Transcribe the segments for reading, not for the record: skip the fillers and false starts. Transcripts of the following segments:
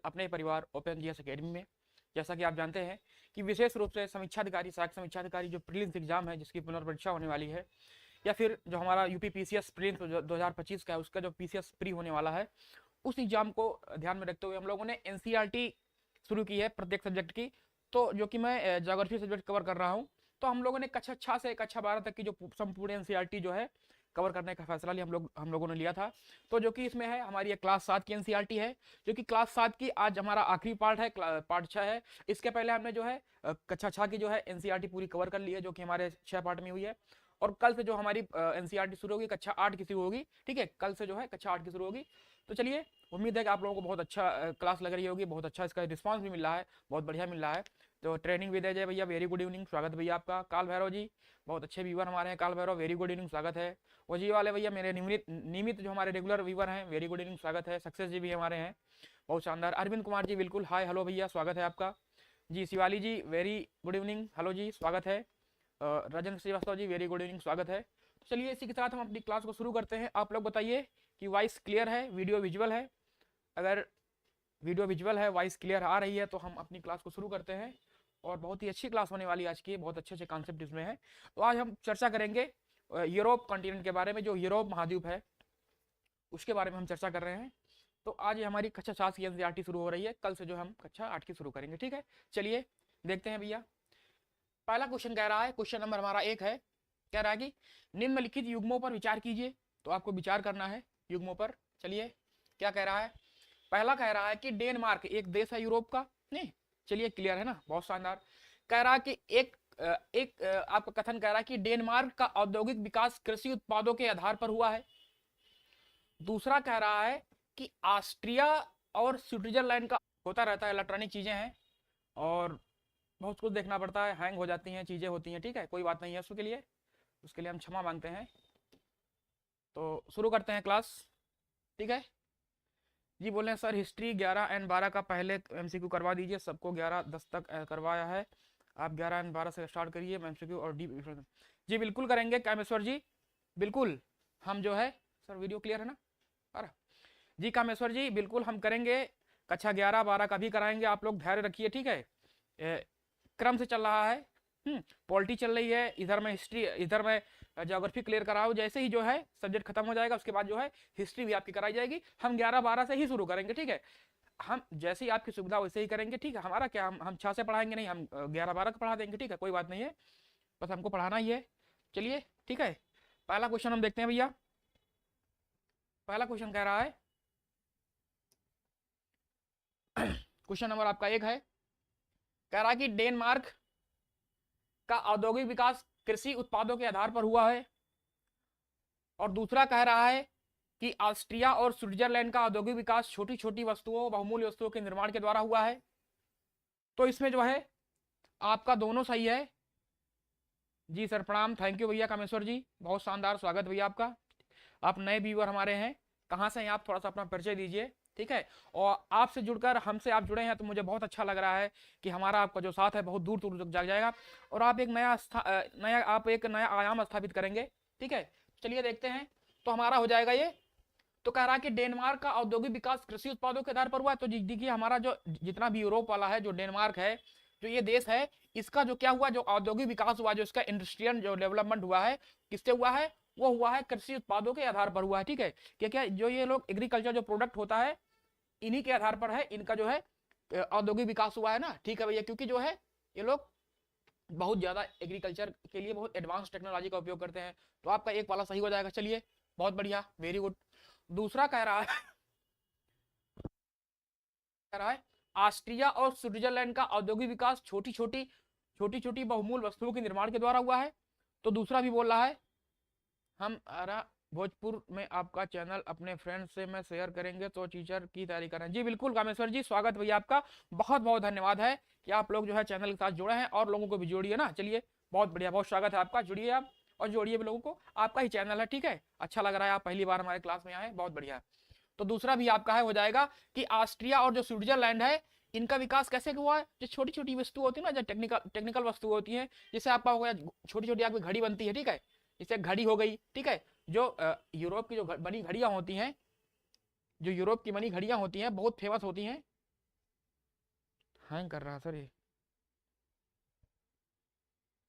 अपने परिवार open GS academy में। जैसा कि आप जानते हैं कि विशेष रूप से समीक्षाधिकारी, सहायक समीक्षाधिकारी जो प्रीलिम्स एग्जाम है, जिसकी पुनर्परीक्षा होने वाली है, या फिर जो हमारा यूपी पीसीएस प्रीलिम्स 2025 का है, उसका जो पीसीएस प्री होने वाला है, उस एग्जाम को ध्यान में रखते हुए हम लोगों ने एनसीईआरटी शुरू की है प्रत्येक सब्जेक्ट की। तो जो कि मैं ज्योग्राफी सब्जेक्ट कवर कर रहा हूँ, तो हम लोगों ने कक्षा 6 से कक्षा 12 तक की जो संपूर्ण एनसीईआरटी जो है कवर करने का फैसला लिया, हम लोगों ने लिया था। तो जो कि इसमें है हमारी क्लास 7 की एनसीईआरटी है, जो कि क्लास 7 की आज हमारा आखिरी पार्ट है, पार्ट 6 है। इसके पहले हमने जो है कक्षा 6 की जो है एनसीईआरटी पूरी कवर कर ली है, जो कि हमारे 6 पार्ट में हुई है। और कल से जो हमारी एनसीईआरटी शुरू होगी, कक्षा 8 की शुरू होगी, ठीक है, कल से जो है कक्षा 8 की शुरू होगी। तो चलिए, उम्मीद है कि आप लोगों को बहुत अच्छा क्लास लग रही होगी, बहुत अच्छा इसका रिस्पांस भी मिल रहा है, बहुत बढ़िया मिल रहा है। तो ट्रेनिंग विद अजय भैया, वेरी गुड इवनिंग, स्वागत है भैया आपका। काल भैरव जी, बहुत अच्छे व्यूवर हमारे हैं, काल भैरव, वेरी गुड इवनिंग, स्वागत है। ओजी वाले भैया मेरे नियमित जो हमारे रेगुलर व्यूवर हैं, वेरी गुड इवनिंग, स्वागत है। सक्सेस जी भी हमारे हैं, बहुत शानदार। अरविंद कुमार जी, बिल्कुल, हाय हेलो भैया, स्वागत है आपका जी। शिवाली जी, वेरी गुड इवनिंग, हेलो जी, स्वागत है। Rajendra Srivastava ji, very good evening, स्वागत है। चलिए, इसी के साथ हम अपनी क्लास को शुरू करते हैं। आप लोग बताइए कि वॉइस क्लियर है, वीडियो विजुअल है? अगर वीडियो विजुअल है, वॉइस क्लियर आ रही है, तो हम अपनी क्लास को शुरू करते हैं। और बहुत ही अच्छी क्लास होने वाली है आज की, बहुत अच्छे अच्छे कॉन्सेप्ट इसमें है। तो आज हम चर्चा करेंगे यूरोप कॉन्टिनेंट के बारे में, जो यूरोप महाद्वीप है उसके बारे में हम चर्चा कर रहे हैं। तो आज हमारी कक्षा 7 की एनसीईआरटी शुरू हो रही है, कल से जो हम कक्षा 8 की शुरू करेंगे, ठीक है। चलिए देखते हैं भैया। पहला क्वेश्चन कह रहा है, क्वेश्चन नंबर हमारा 1 है, कह रहा है कि निम्नलिखित युग्मों पर विचार कीजिए। तो आपको विचार करना है युग्मों पर। चलिए, क्या कह रहा है? पहला कह रहा है कि डेनमार्क एक देश है यूरोप का, नहीं, चलिए क्लियर है ना, बहुत शानदार। कह रहा है कि एक आपका कथन कह रहा है कि डेनमार्क का औद्योगिक विकास कृषि उत्पादों के आधार पर हुआ है। दूसरा कह रहा है कि ऑस्ट्रिया और स्विट्जरलैंड का होता रहता है, इलेक्ट्रॉनिक चीजें हैं और बहुत कुछ देखना पड़ता है, हैंग हो जाती हैं, चीजें होती हैं, ठीक है, कोई बात नहीं है, उसके लिए हम क्षमा मांगते हैं। तो शुरू करते हैं क्लास, ठीक है जी। बोले सर हिस्ट्री 11 एंड 12 का पहले एमसीक्यू करवा दीजिए, सबको 11-10 तक करवाया है, आप 11 एंड 12 से स्टार्ट करिए एमसीक्यू और डी जी बिल्कुल करेंगे कामेश्वर जी, बिल्कुल। हम जो है सर, वीडियो क्लियर है ना? अरे जी कामेश्वर जी, बिल्कुल हम करेंगे, कक्षा 11-12 का भी कराएंगे, आप लोग धैर्य रखिए, ठीक है। क्रम से चल रहा है, पॉलिटी चल रही है, इधर में हिस्ट्री, इधर में ज्योग्राफी क्लियर कराओ। जैसे ही जो है सब्जेक्ट खत्म हो जाएगा, उसके बाद जो है हिस्ट्री भी आपकी कराई जाएगी। हम 11-12 से ही शुरू करेंगे, ठीक है। हम जैसे ही आपकी सुविधा वैसे ही करेंगे, ठीक है। हमारा क्या, हम 6 से पढ़ाएंगे नहीं, हम 11-12 का पढ़ा देंगे, ठीक है, कोई बात नहीं है, बस हमको पढ़ाना ही है। चलिए ठीक है, पहला क्वेश्चन हम देखते हैं भैया। पहला क्वेश्चन कह रहा है, क्वेश्चन नंबर आपका 1 है, कह रहा है कि डेनमार्क का औद्योगिक विकास कृषि उत्पादों के आधार पर हुआ है। और दूसरा कह रहा है कि ऑस्ट्रिया और स्विट्जरलैंड का औद्योगिक विकास छोटी छोटी वस्तुओं, बहुमूल्य वस्तुओं के निर्माण के द्वारा हुआ है। तो इसमें जो है आपका दोनों सही है जी सर, प्रणाम, थैंक यू भैया कामेश्वर जी, बहुत शानदार, स्वागत भैया आपका। आप नए व्यूअर हमारे हैं, कहाँ से हैं आप, थोड़ा सा अपना परिचय दीजिए, ठीक है। और आपसे जुड़कर, हमसे आप जुड़े हैं तो मुझे बहुत अच्छा लग रहा है कि हमारा आपका जो साथ है बहुत दूर दूर तक जाएगा और आप एक नया आयाम स्थापित करेंगे, ठीक है। चलिए देखते हैं, तो हमारा हो जाएगा ये। तो कह रहा है कि डेनमार्क का औद्योगिक विकास कृषि उत्पादों के आधार पर हुआ है। तो देखिए, हमारा जो जितना भी यूरोप वाला है, जो डेनमार्क है, जो ये देश है, इसका जो क्या हुआ, जो औद्योगिक विकास हुआ, जो इसका इंडस्ट्रियल जो डेवलपमेंट हुआ है, किससे हुआ है? वो हुआ है कृषि उत्पादों के आधार पर हुआ है, ठीक है। क्या क्या जो ये लोग एग्रीकल्चर जो प्रोडक्ट होता है, इन्हीं के आधार पर है इनका जो है औद्योगिक विकास हुआ है ना, ठीक है भैया। क्योंकि जो है ये लोग बहुत ज्यादा एग्रीकल्चर के लिए बहुत एडवांस टेक्नोलॉजी का उपयोग करते हैं। तो आपका एक वाला सही हो जाएगा, चलिए बहुत बढ़िया, वेरी गुड। दूसरा कह रहा है ऑस्ट्रिया और स्विट्जरलैंड का औद्योगिक विकास छोटी छोटी बहुमूल्य वस्तुओं के निर्माण के द्वारा हुआ है। तो दूसरा भी बोल रहा है, हम भोजपुर में आपका चैनल अपने फ्रेंड से मैं शेयर करेंगे तो टीचर की तैयारी करें। जी बिल्कुल कामेश्वर जी, स्वागत भैया आपका, बहुत बहुत धन्यवाद है कि आप लोग जो है चैनल के साथ जुड़े हैं और लोगों को भी जोड़िए ना। चलिए बहुत बढ़िया, बहुत स्वागत है आपका, जुड़िए आप और जोड़िए भी लोगों को, आपका ही चैनल है, ठीक है। अच्छा लग रहा है, आप पहली बार हमारे क्लास में आए, बहुत बढ़िया। तो दूसरा भी आपका है, हो जाएगा कि ऑस्ट्रिया और जो स्विट्जरलैंड है, इनका विकास कैसे हुआ है? जो छोटी छोटी वस्तु होती है ना, जो टेक्निकल वस्तु होती है, जैसे आपका हो गया छोटी छोटी आपकी घड़ी बनती है, ठीक है, जैसे घड़ी हो गई, ठीक है। जो यूरोप की जो बनी घड़ियां होती हैं, जो यूरोप की बनी घड़ियां होती हैं, बहुत फेमस होती हैं, हैंग कर रहा है सर ये।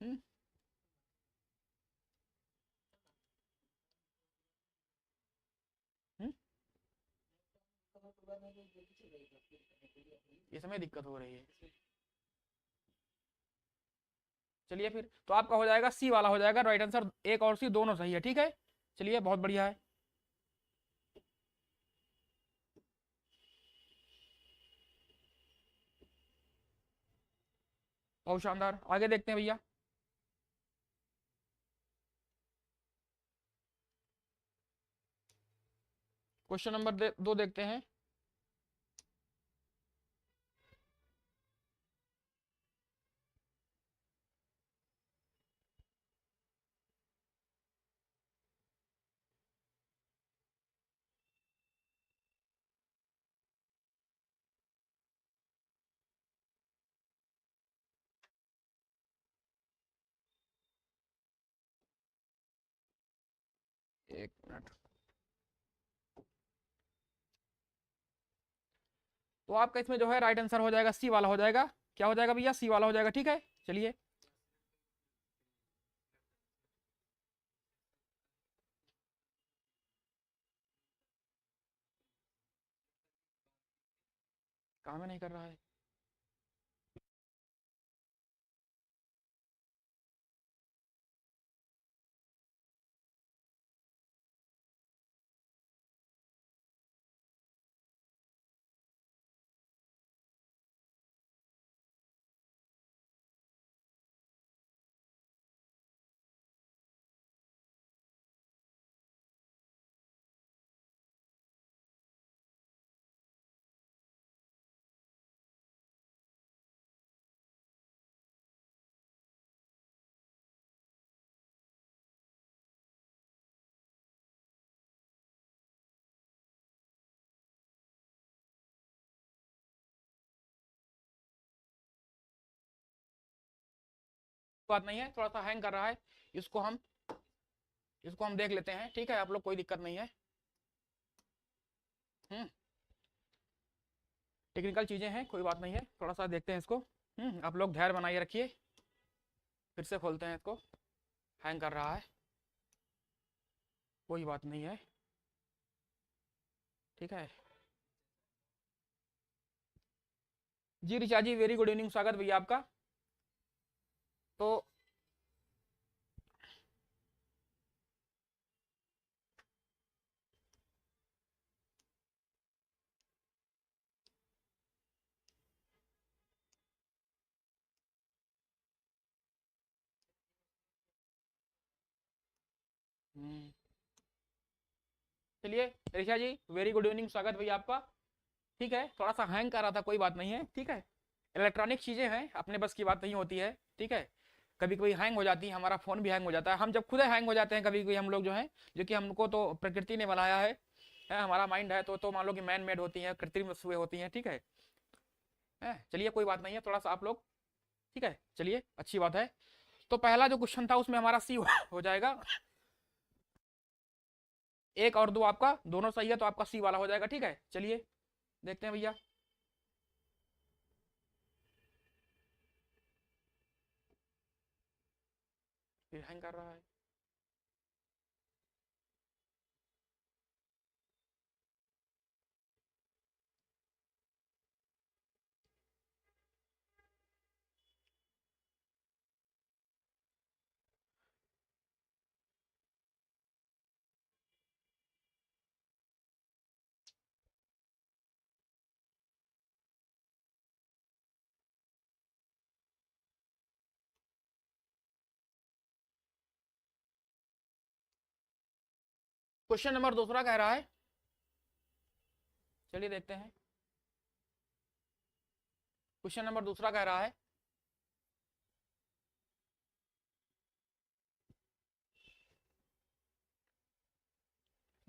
हम्म, हम्म, ये समय दिक्कत हो रही है। चलिए फिर तो आपका हो जाएगा सी वाला हो जाएगा राइट आंसर, एक और सी दोनों सही है, ठीक है। चलिए बहुत बढ़िया है, बहुत शानदार। आगे देखते हैं भैया। क्वेश्चन नंबर 2 देखते हैं। एक मिनट। तो आपका इसमें जो है राइट आंसर हो जाएगा सी वाला हो जाएगा। क्या हो जाएगा भैया? सी वाला हो जाएगा, ठीक है। चलिए काम ही नहीं कर रहा है। बात नहीं है, थोड़ा सा हैंग कर रहा है। इसको हम इसको हम देख लेते हैं, ठीक है आप लोग, कोई दिक्कत नहीं है। हम्म, टेक्निकल चीजें हैं, कोई बात नहीं है, थोड़ा सा देखते हैं इसको। आप लोग धैर्य बनाइए रखिए। फिर से खोलते हैं इसको। हैंग कर रहा है, कोई बात नहीं है, ठीक है। जी ऋचा जी, वेरी गुड इवनिंग, स्वागत भैया आपका। तो चलिए ऋषा जी, वेरी गुड इवनिंग, स्वागत भैया आपका। ठीक है, थोड़ा सा हैंग कर रहा था, कोई बात नहीं है, ठीक है। इलेक्ट्रॉनिक चीजें हैं, अपने बस की बात नहीं होती है, ठीक है। कभी कभी हैंग हो जाती है, हमारा फोन भी हैंग हो जाता है, हम जब खुद हैंग हो जाते हैं कभी कभी हम लोग जो है, जो कि हमको तो प्रकृति ने बनाया है हमारा माइंड है तो मान लो कि मैन मेड होती है, कृत्रिम वस्तुएं होती हैं, ठीक है। चलिए कोई बात नहीं है, थोड़ा सा आप लोग, ठीक है, चलिए अच्छी बात है। तो पहला जो क्वेश्चन था उसमें हमारा सी हो जाएगा। एक और दो आपका दोनों सही है, तो आपका सी वाला हो जाएगा, ठीक है। चलिए देखते हैं भैया। फिर हैंग कर रहा है। क्वेश्चन नंबर दूसरा कह रहा है, चलिए देखते हैं। क्वेश्चन नंबर दूसरा कह रहा है,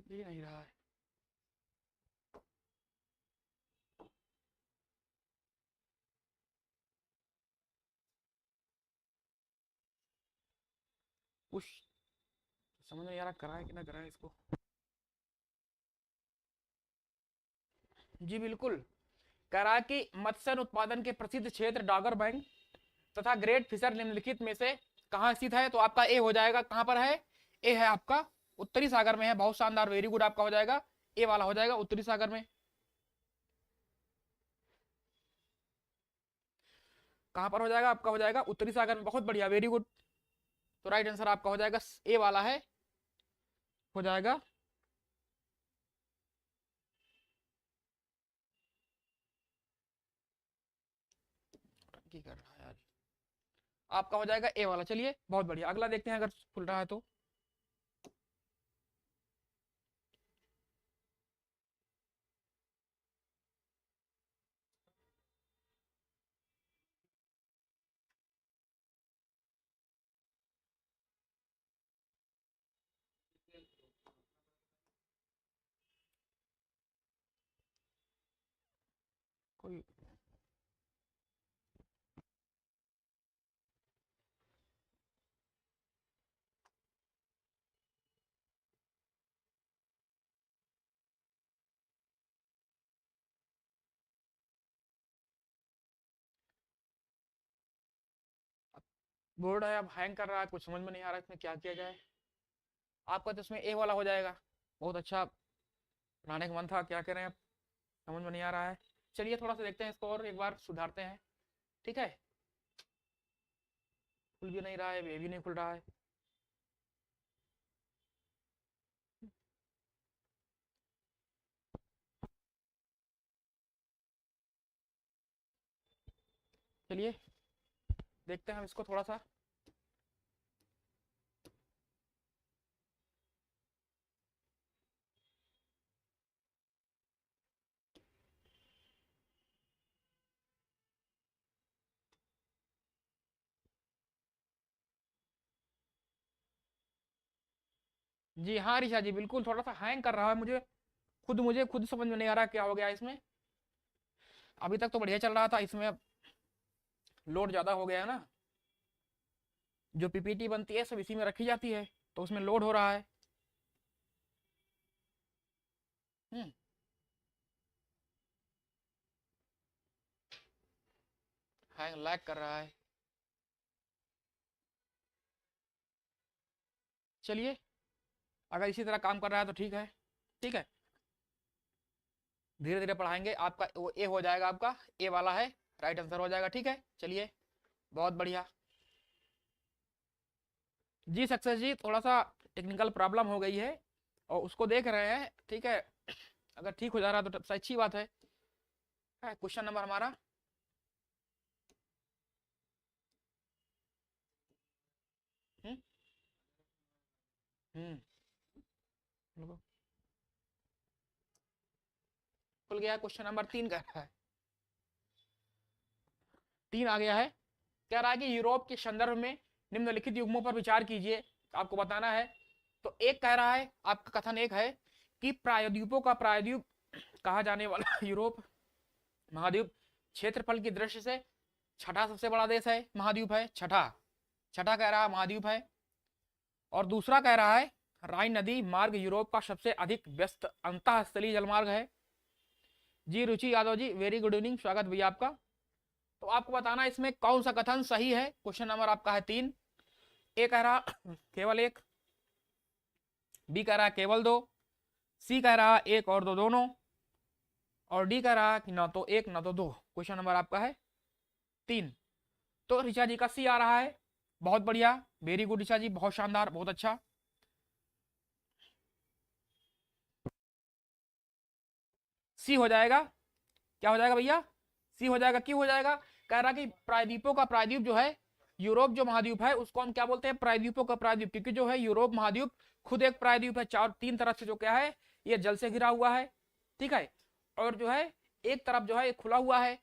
ये नहीं रहा है। कुछ समझ नहीं आ रहा, कराए कि ना कराए इसको। जी बिल्कुल, कह रहा है कि मत्स्य उत्पादन के प्रसिद्ध क्षेत्र डॉगर बैंक तथा ग्रेट फिशर निम्नलिखित में से कहाँ स्थित है? तो आपका ए हो जाएगा। कहां पर है? ए है आपका उत्तरी सागर में है। बहुत शानदार, वेरी गुड, आपका हो जाएगा ए वाला हो जाएगा उत्तरी सागर में। कहां पर हो जाएगा? आपका हो जाएगा उत्तरी सागर में। बहुत बढ़िया, वेरी गुड। तो राइट आंसर आपका हो जाएगा ए वाला है, हो जाएगा। की कर रहा है यार, आपका हो जाएगा ए वाला। चलिए बहुत बढ़िया, अगला देखते हैं अगर खुल रहा है तो। कोई बोर्ड है, अब हैंग कर रहा है, कुछ समझ में नहीं आ रहा इसमें क्या किया जाए। आपका तो इसमें ए वाला हो जाएगा। बहुत अच्छा, पढ़ाने का मन था, क्या करें अब, समझ में नहीं आ रहा है। चलिए थोड़ा सा देखते हैं इसको और एक बार सुधारते हैं, ठीक है। खुल भी नहीं रहा है, ये भी नहीं खुल रहा है। चलिए देखते हैं हम इसको थोड़ा सा। जी हाँ ऋषा जी, बिल्कुल थोड़ा सा हैंग कर रहा है, मुझे खुद समझ में नहीं आ रहा क्या हो गया इसमें। अभी तक तो बढ़िया चल रहा था, इसमें अब लोड ज्यादा हो गया है ना। जो पीपीटी बनती है सब इसी में रखी जाती है, तो उसमें लोड हो रहा है। हम्म हैंग लैग कर रहा है। चलिए अगर इसी तरह काम कर रहा है तो ठीक है, ठीक है। धीरे धीरे पढ़ाएंगे। आपका वो ए हो जाएगा, आपका ए वाला है, राइट आंसर हो जाएगा, ठीक है। चलिए बहुत बढ़िया। जी सक्सेस जी, थोड़ा सा टेक्निकल प्रॉब्लम हो गई है और उसको देख रहे हैं, ठीक है। अगर ठीक हो जा रहा है तो अच्छी बात है। क्वेश्चन नंबर हमारा हम्म हम्म खुल गया। क्वेश्चन नंबर 3 कर रहा है, 3 आ गया है। कह रहा है कि यूरोप के संदर्भ में निम्नलिखित युग्मों पर विचार कीजिए, आपको बताना है। तो एक कह रहा है, आपका कथन एक है कि प्रायद्वीपों का प्रायद्वीप कहा जाने वाला यूरोप महाद्वीप क्षेत्रफल की दृष्टि से छठा सबसे बड़ा देश है, महाद्वीप है, छठा छठा कह रहा है महाद्वीप है। और दूसरा कह रहा है राइन नदी मार्ग यूरोप का सबसे अधिक व्यस्त अंतःस्थलीय जलमार्ग है। जी रुचि Yadav ji, very good evening, स्वागत भैया आपका। तो आपको बताना इसमें कौन सा कथन सही है। क्वेश्चन नंबर आपका है 3। ए कह रहा केवल एक, बी कह रहा केवल दो, सी कह रहा एक और दो दोनों, और डी कह रहा कि ना तो एक ना तो दो। क्वेश्चन नंबर आपका है 3। तो ऋचा जी का सी आ रहा है। बहुत बढ़िया, वेरी गुड ऋचा जी, बहुत शानदार, बहुत अच्छा। सी हो जाएगा। क्या हो जाएगा भैया? सी हो जाएगा। क्यों हो जाएगा? कह रहा कि प्रायद्वीपों का प्रायद्वीप जो है, यूरोप जो महाद्वीप है उसको हम क्या बोलते हैं? प्रायद्वीपों का प्रायद्वीप, क्योंकि जो है यूरोप महाद्वीप खुद एक प्रायद्वीप है। चार तीन तरफ से जो क्या है, ये जल से घिरा हुआ है, ठीक है। और जो है एक तरफ जो है ये खुला हुआ है,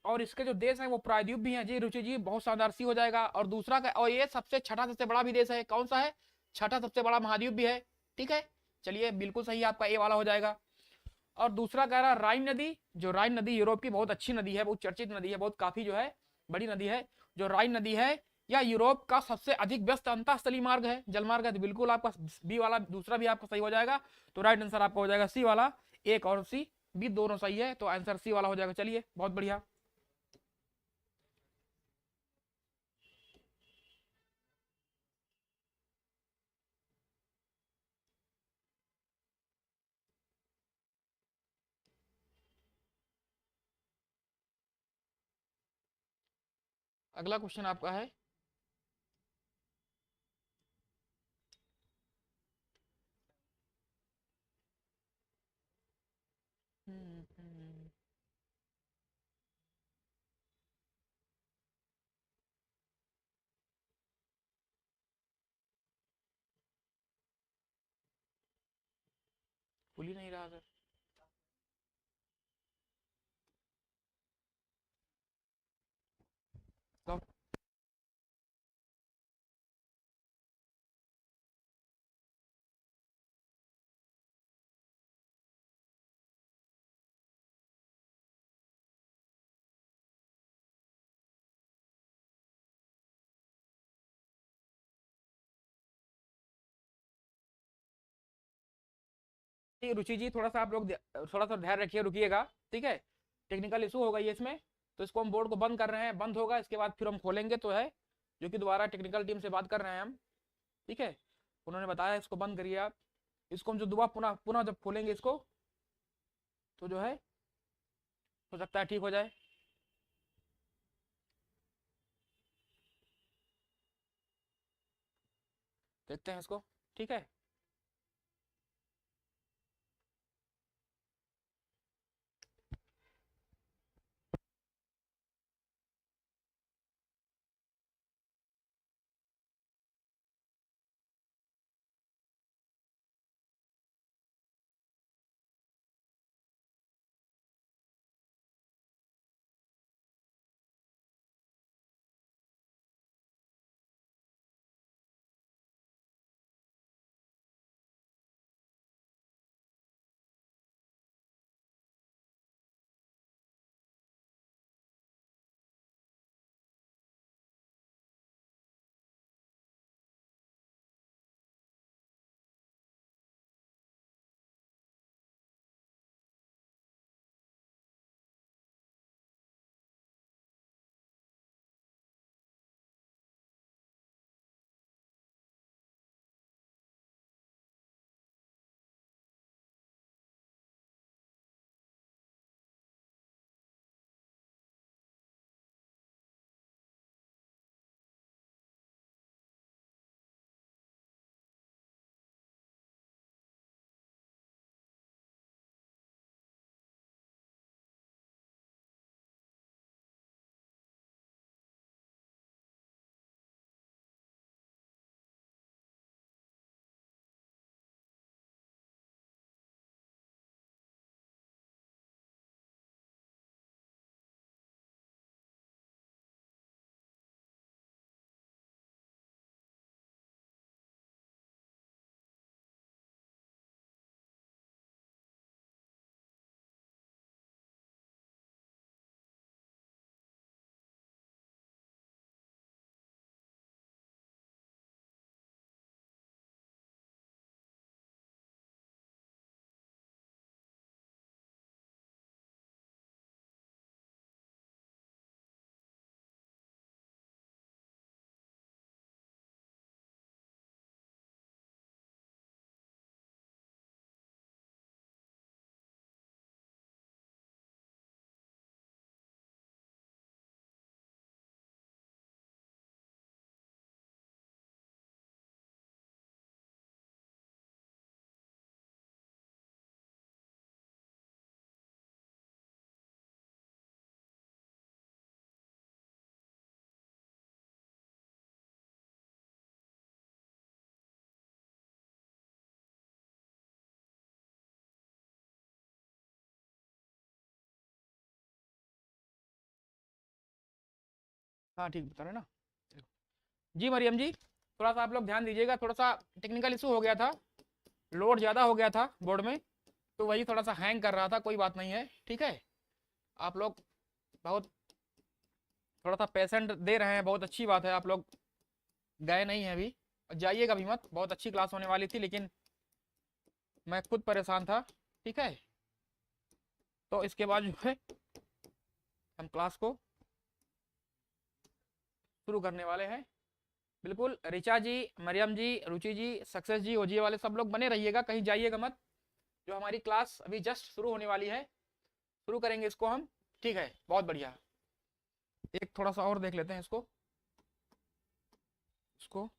और इसके जो देश है वो प्रायद्वीप भी है। जी रुचि जी, बहुत शानदार, सी हो जाएगा। और दूसरा का, और ये सबसे छठा सबसे बड़ा भी देश है। कौन सा है? छठा सबसे बड़ा महाद्वीप भी है, ठीक है। चलिए बिल्कुल सही, आपका ए वाला हो जाएगा। और दूसरा कह रहा राइन नदी, जो राइन नदी यूरोप की बहुत अच्छी नदी है, बहुत चर्चित नदी है, बहुत काफी जो है बड़ी नदी है। जो राइन नदी है या यूरोप का सबसे अधिक व्यस्त अंतःस्थलीय मार्ग है, जलमार्ग है। तो बिल्कुल आपका बी वाला दूसरा भी आपका सही हो जाएगा। तो राइट आंसर आपका हो जाएगा सी वाला, एक और सी बी दोनों सही है, तो आंसर सी वाला हो जाएगा। चलिए बहुत बढ़िया। अगला क्वेश्चन आपका है, भूल ही नहीं रहा सर। तो रुचि जी थोड़ा सा आप लोग थोड़ा सा ध्यान रखिए, रुकिएगा, ठीक है। टेक्निकल इशू हो गई है इसमें, तो इसको हम बोर्ड को बंद कर रहे हैं, बंद होगा इसके बाद फिर हम खोलेंगे तो है, जो कि दोबारा टेक्निकल टीम से बात कर रहे हैं हम, ठीक है। उन्होंने बताया इसको बंद करिए आप। इसको हम जो दोबारा पुनः पुनः जब खोलेंगे इसको, तो जो है हो सकता है ठीक हो जाए। देखते हैं इसको, ठीक है। हाँ ठीक बता रहे ना। जी मरियम जी, थोड़ा सा आप लोग ध्यान दीजिएगा, थोड़ा सा टेक्निकल इशू हो गया था, लोड ज़्यादा हो गया था बोर्ड में, तो वही थोड़ा सा हैंग कर रहा था, कोई बात नहीं है, ठीक है। आप लोग बहुत थोड़ा सा पेशेंट दे रहे हैं, बहुत अच्छी बात है। आप लोग गए नहीं हैं अभी, जाइएगा भी मत, बहुत अच्छी क्लास होने वाली थी, लेकिन मैं खुद परेशान था, ठीक है। तो इसके बाद जो है हम क्लास को शुरू करने वाले हैं। बिल्कुल ऋचा जी, मरियम जी, रुचि जी, सक्सेस जी, ओजी वाले सब लोग बने रहिएगा, कहीं जाइएगा मत। जो हमारी क्लास अभी जस्ट शुरू होने वाली है, शुरू करेंगे इसको हम, ठीक है, बहुत बढ़िया। एक थोड़ा सा और देख लेते हैं इसको इसको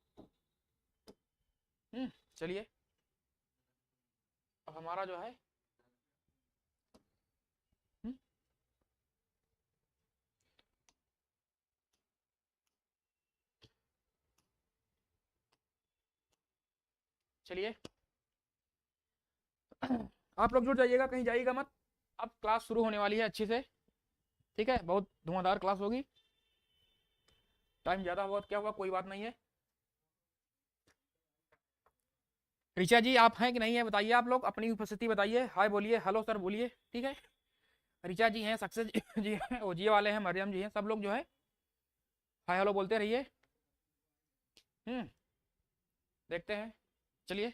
चलिए, अब हमारा जो है चलिए आप लोग जुड़ जाइएगा, कहीं जाइएगा मत। अब क्लास शुरू होने वाली है अच्छी से, ठीक है, बहुत धुआंधार क्लास होगी। टाइम ज़्यादा हुआ क्या हुआ, कोई बात नहीं है। ऋचा जी आप हैं कि नहीं है बताइए, आप लोग अपनी उपस्थिति बताइए, हाय बोलिए, हेलो सर बोलिए, ठीक है। ऋचा जी हैं, सक्सेस जी हैं, ओजी वाले हैं, मरियम जी हैं, सब लोग जो है हाय हेलो बोलते रहिए। देखते हैं, चलिए।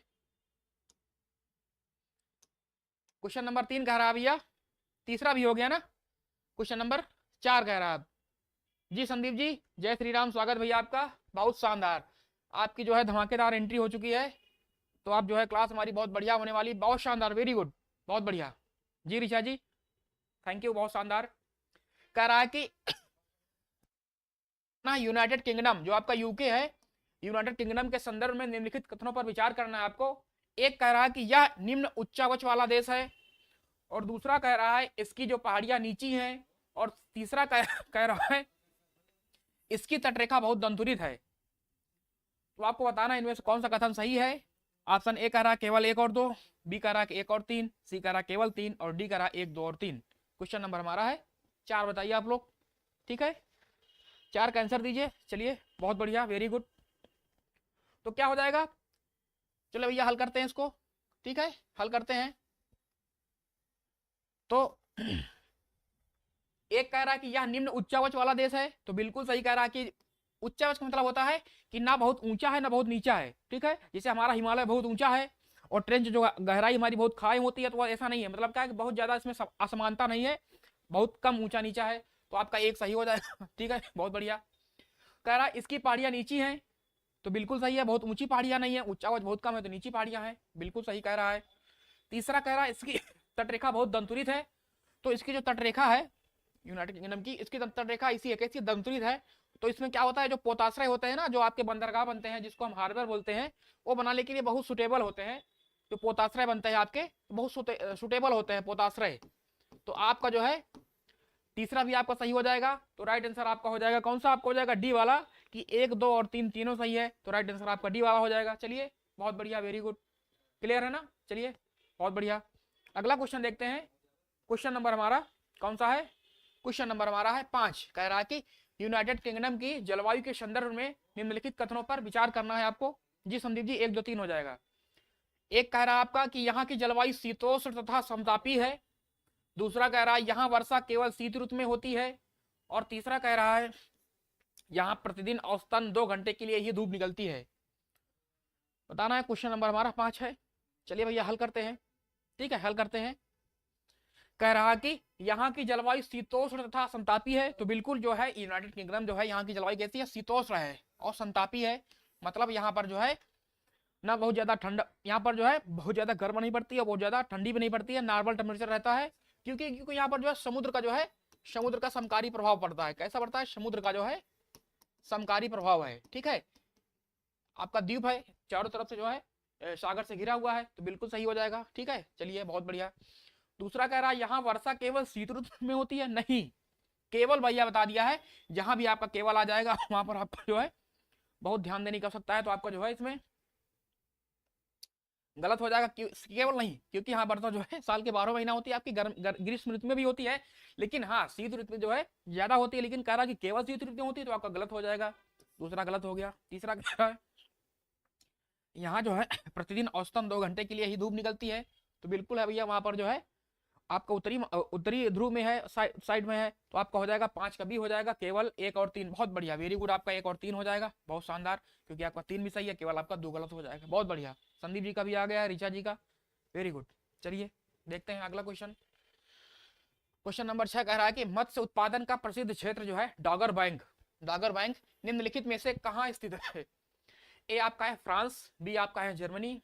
क्वेश्चन नंबर 3 कह रहा भैया, तीसरा भी हो गया ना, क्वेश्चन नंबर 4 कह रहा जी संदीप जी, जय श्री राम, स्वागत भैया आपका, बहुत शानदार, आपकी जो है धमाकेदार एंट्री हो चुकी है। तो आप जो है क्लास हमारी बहुत बढ़िया होने वाली, बहुत शानदार, वेरी गुड, बहुत बढ़िया जी। ऋचा जी थैंक यू, बहुत शानदार। कह रहा है कि ना यूनाइटेड किंगडम जो आपका यूके है, यूनाइटेड किंगडम के संदर्भ में निम्नलिखित कथनों पर विचार करना है आपको। एक कह रहा है कि यह निम्न उच्चावच वाला देश है, और दूसरा कह रहा है इसकी जो पहाड़ियां नीची हैं, और तीसरा कह रहा है इसकी तटरेखा बहुत दंतुरित है। तो आपको बताना इनमें से कौन सा कथन सही है। ऑप्शन ए कह रहा है केवल 1 और 2, बी कह रहा है 1 और 3, सी कह रहा है केवल 3, और डी कह रहा है 1, 2 और 3। क्वेश्चन नंबर हमारा है 4, बताइए आप लोग, ठीक है, 4 का आंसर दीजिए। चलिए बहुत बढ़िया, वेरी गुड। तो क्या हो जाएगा, चलो भैया हल करते हैं इसको, ठीक है, हल करते हैं। तो एक कह रहा है कि यह निम्न उच्चावच वाला देश है, तो बिल्कुल सही कह रहा है कि उच्चावच का मतलब होता है कि ना बहुत ऊंचा है ना बहुत नीचा है, ठीक है। जैसे हमारा हिमालय बहुत ऊंचा है और ट्रेंच जो गहराई हमारी बहुत खाई होती है, तो ऐसा नहीं है, मतलब क्या है कि बहुत ज्यादा इसमें असमानता नहीं है, बहुत कम ऊंचा नीचा है। तो आपका एक सही हो जाएगा, ठीक है, बहुत बढ़िया। कह रहा है इसकी पहाड़ियां नीची हैं, तो बिल्कुल सही है, बहुत ऊंची पहाड़ियां नहीं है, उच्चावच बहुत कम है तो नीची पहाड़ियां हैं, बिल्कुल सही कह रहा है। तीसरा कह रहा है इसकी तटरेखा बहुत दंतुरित है, तो इसकी जो तटरेखा है यूनाइटेड किंगडम की, इसकी तटरेखा इसी है, कैसी दंतुरित है। तो इसमें क्या होता है, जो पोताश्रय होते हैं ना, जो आपके बंदरगाह बनते हैं जिसको हम हार्बर बोलते हैं, वो बनाने के लिए बहुत सुटेबल होते हैं। जो पोताश्रय बनते हैं आपके बहुत सुटेबल होते हैं पोताश्रय। तो आपका जो है तीसरा भी आपका सही हो जाएगा। तो राइट आंसर आपका हो जाएगा कौन सा, आपका हो जाएगा डी वाला, कि 1, 2 और 3 तीनों सही है, तो राइट आंसर आपका डी वाला हो जाएगा। चलिए बहुत बढ़िया, वेरी गुड, क्लियर है ना। चलिए बहुत बढ़िया, अगला क्वेश्चन देखते हैं। क्वेश्चन नंबर हमारा कौन सा है, क्वेश्चन नंबर हमारा है 5। कह रहा है कि यूनाइटेड किंगडम की जलवायु के संदर्भ में निम्नलिखित कथनों पर विचार करना है आपको। जी संदीप जी 1, 2, 3 हो जाएगा। एक कह रहा है आपका कि यहाँ की जलवायु शीतोष्ण तथा समतापी है, दूसरा कह रहा है यहाँ वर्षा केवल शीत ऋतु में होती है, और तीसरा कह रहा है यहाँ प्रतिदिन औसतन 2 घंटे के लिए ही धूप निकलती है। बताना है, क्वेश्चन नंबर हमारा 5 है। चलिए भैया हल करते हैं, ठीक है, हल करते हैं। कह रहा कि यहाँ की जलवायु शीतोष्ण तथा संतापी है, तो बिल्कुल जो है यूनाइटेड किंगडम जो है यहाँ की जलवायु कैसी है, शीतोष्ण है और संतापी है। मतलब यहाँ पर जो है ना बहुत ज्यादा ठंडा, यहाँ पर जो है बहुत ज्यादा गर्म नहीं पड़ती है, बहुत ज्यादा ठंडी भी नहीं पड़ती है, नॉर्मल टेम्परेचर रहता है। क्योंकि यहाँ पर जो है समुद्र का जो है, समुद्र का समकारी प्रभाव पड़ता है। कैसा पड़ता है, समुद्र का जो है समकारी प्रभाव है, ठीक है। आपका द्वीप है, चारों तरफ से जो है सागर से घिरा हुआ है, तो बिल्कुल सही हो जाएगा, ठीक है। चलिए बहुत बढ़िया। दूसरा कह रहा है यहाँ वर्षा केवल शीत ऋतु में होती है, नहीं, केवल भैया बता दिया है, जहां भी आपका केवल आ जाएगा वहां पर आपको जो है बहुत ध्यान देने की आवश्यकता है। तो आपका जो है इसमें गलत हो जाएगा, केवल नहीं, क्योंकि यहाँ वर्षा जो है साल के 12 महीना होती है आपकी, ग्रीष्म ऋतु में भी होती है, लेकिन हाँ शीत ऋतु में जो है ज्यादा होती है। लेकिन कह रहा कि केवल शीत ऋतु में होती है, तो आपका गलत हो जाएगा, दूसरा गलत हो गया। तीसरा कह रहा है यहाँ जो है प्रतिदिन औसतन 2 घंटे के लिए ही धूप निकलती है, तो बिल्कुल है भैया, वहां पर जो है आपका उत्तरी ध्रुव में है, साइड में है, तो आपका हो जाएगा 5 का भी हो जाएगा, केवल 1 और 3। बहुत बढ़िया, वेरी गुड, आपका 1 और 3 हो जाएगा, बहुत शानदार, क्योंकि आपका 3 भी सही है, केवल आपका 2 गलत हो जाएगा। बहुत बढ़िया, संदीप जी का भी आ गया, ऋचा जी का, वेरी गुड। चलिए देखते हैं अगला क्वेश्चन। क्वेश्चन नंबर 6 कह रहा है कि मत्स्य उत्पादन का प्रसिद्ध क्षेत्र जो है डॉगर बैंक, डॉगर बैंक निम्नलिखित में से कहाँ स्थित है? ए आपका है फ्रांस, बी आपका है जर्मनी,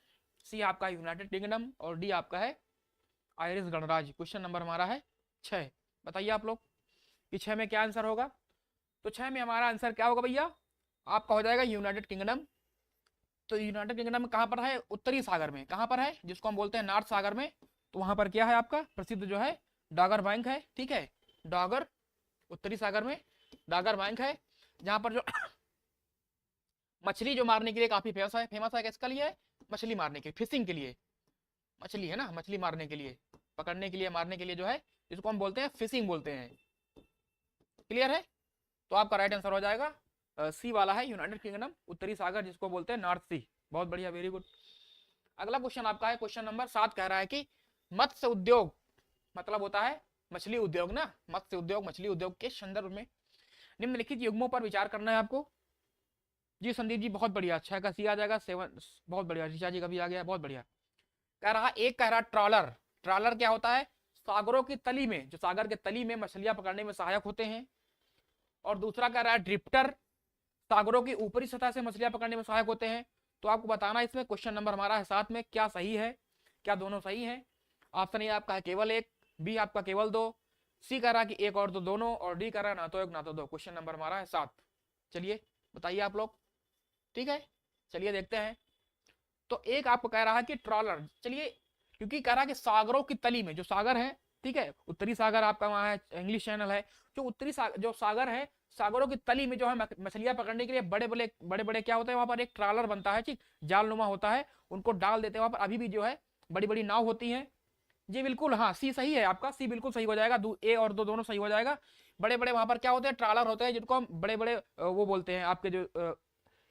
सी आपका है यूनाइटेड किंगडम और डी आपका है आयरिश गणराज्य। क्वेश्चन नंबर हमारा है 6। बताइए आप लोग कि 6 में क्या आंसर होगा? तो 6 में हमारा आंसर क्या होगा भैया? आपका हो जाएगा यूनाइटेड किंगडम। तो यूनाइटेड किंगडम कहाँ पर है? उत्तरी सागर में। कहाँ पर है? जिसको हम बोलते हैं नॉर्थ सागर में। तो वहां पर क्या है आपका प्रसिद्ध जो है डॉगर बैंक है, ठीक है। डॉगर उत्तरी सागर में डॉगर बैंक है, जहां पर जो मछली जो मारने के लिए काफी फेमस है किसके लिए? मछली मारने के लिए, फिशिंग के लिए। मछली है ना, मछली मारने के लिए, पकड़ने के लिए, मारने के लिए जो है, इसको हम बोलते हैं फिशिंग बोलते हैं। क्लियर है? तो आपका राइट आंसर हो जाएगा सी वाला है, यूनाइटेड किंगडम उत्तरी सागर, जिसको बोलते हैं नॉर्थ सी। बहुत बढ़िया, वेरी गुड। अगला क्वेश्चन आपका है क्वेश्चन नंबर 7 कह रहा है कि मत्स्य उद्योग मतलब होता है मछली उद्योग ना, मत्स्य उद्योग मछली उद्योग के संदर्भ में निम्नलिखित युग्मों पर विचार करना है आपको। जी संदीप जी बहुत बढ़िया, 6 का सी आ जाएगा, 7 बहुत बढ़िया, ऋचा जी का भी आ गया, बहुत बढ़िया। कह रहा एक कह रहा ट्रॉलर, ट्रॉलर क्या होता है? सागरों की तली में, जो सागर के तली में मछलियां पकड़ने में सहायक होते हैं। और दूसरा कह रहा है ड्रिफ्टर, सागरों की ऊपरी सतह से मछलियां पकड़ने में सहायक होते हैं। तो आपको बताना इसमें क्वेश्चन नंबर हमारा है 7 में क्या सही है, क्या दोनों सही है? ऑप्शन ए आपका है केवल एक, बी आपका केवल दो, सी कह रहा कि एक और दो दोनों, और डी कह रहा ना तो एक ना तो दो। क्वेश्चन नंबर हमारा है 7। चलिए बताइए आप लोग, ठीक है। चलिए देखते हैं। तो एक आपको कह रहा है कि ट्रॉलर, चलिए क्योंकि कह रहा है कि सागरों की तली में, जो सागर है, ठीक है, उत्तरी सागर आपका वहां है, इंग्लिश चैनल है, जो उत्तरी जो सागर है, सागरों की तली में जो है मछलियां पकड़ने के लिए बड़े बड़े क्या होते हैं वहां पर, एक ट्रॉलर बनता है, ठीक, जालनुमा होता है, उनको डाल देते हैं वहां पर। अभी भी जो है बड़ी बड़ी नाव होती हैं। जी बिल्कुल, हाँ सी सही है आपका, सी बिल्कुल सही हो जाएगा, ए और दो दोनों सही हो जाएगा। बड़े बड़े वहां पर क्या होते हैं? ट्रॉलर होते हैं, जिनको हम बड़े बड़े वो बोलते हैं आपके जो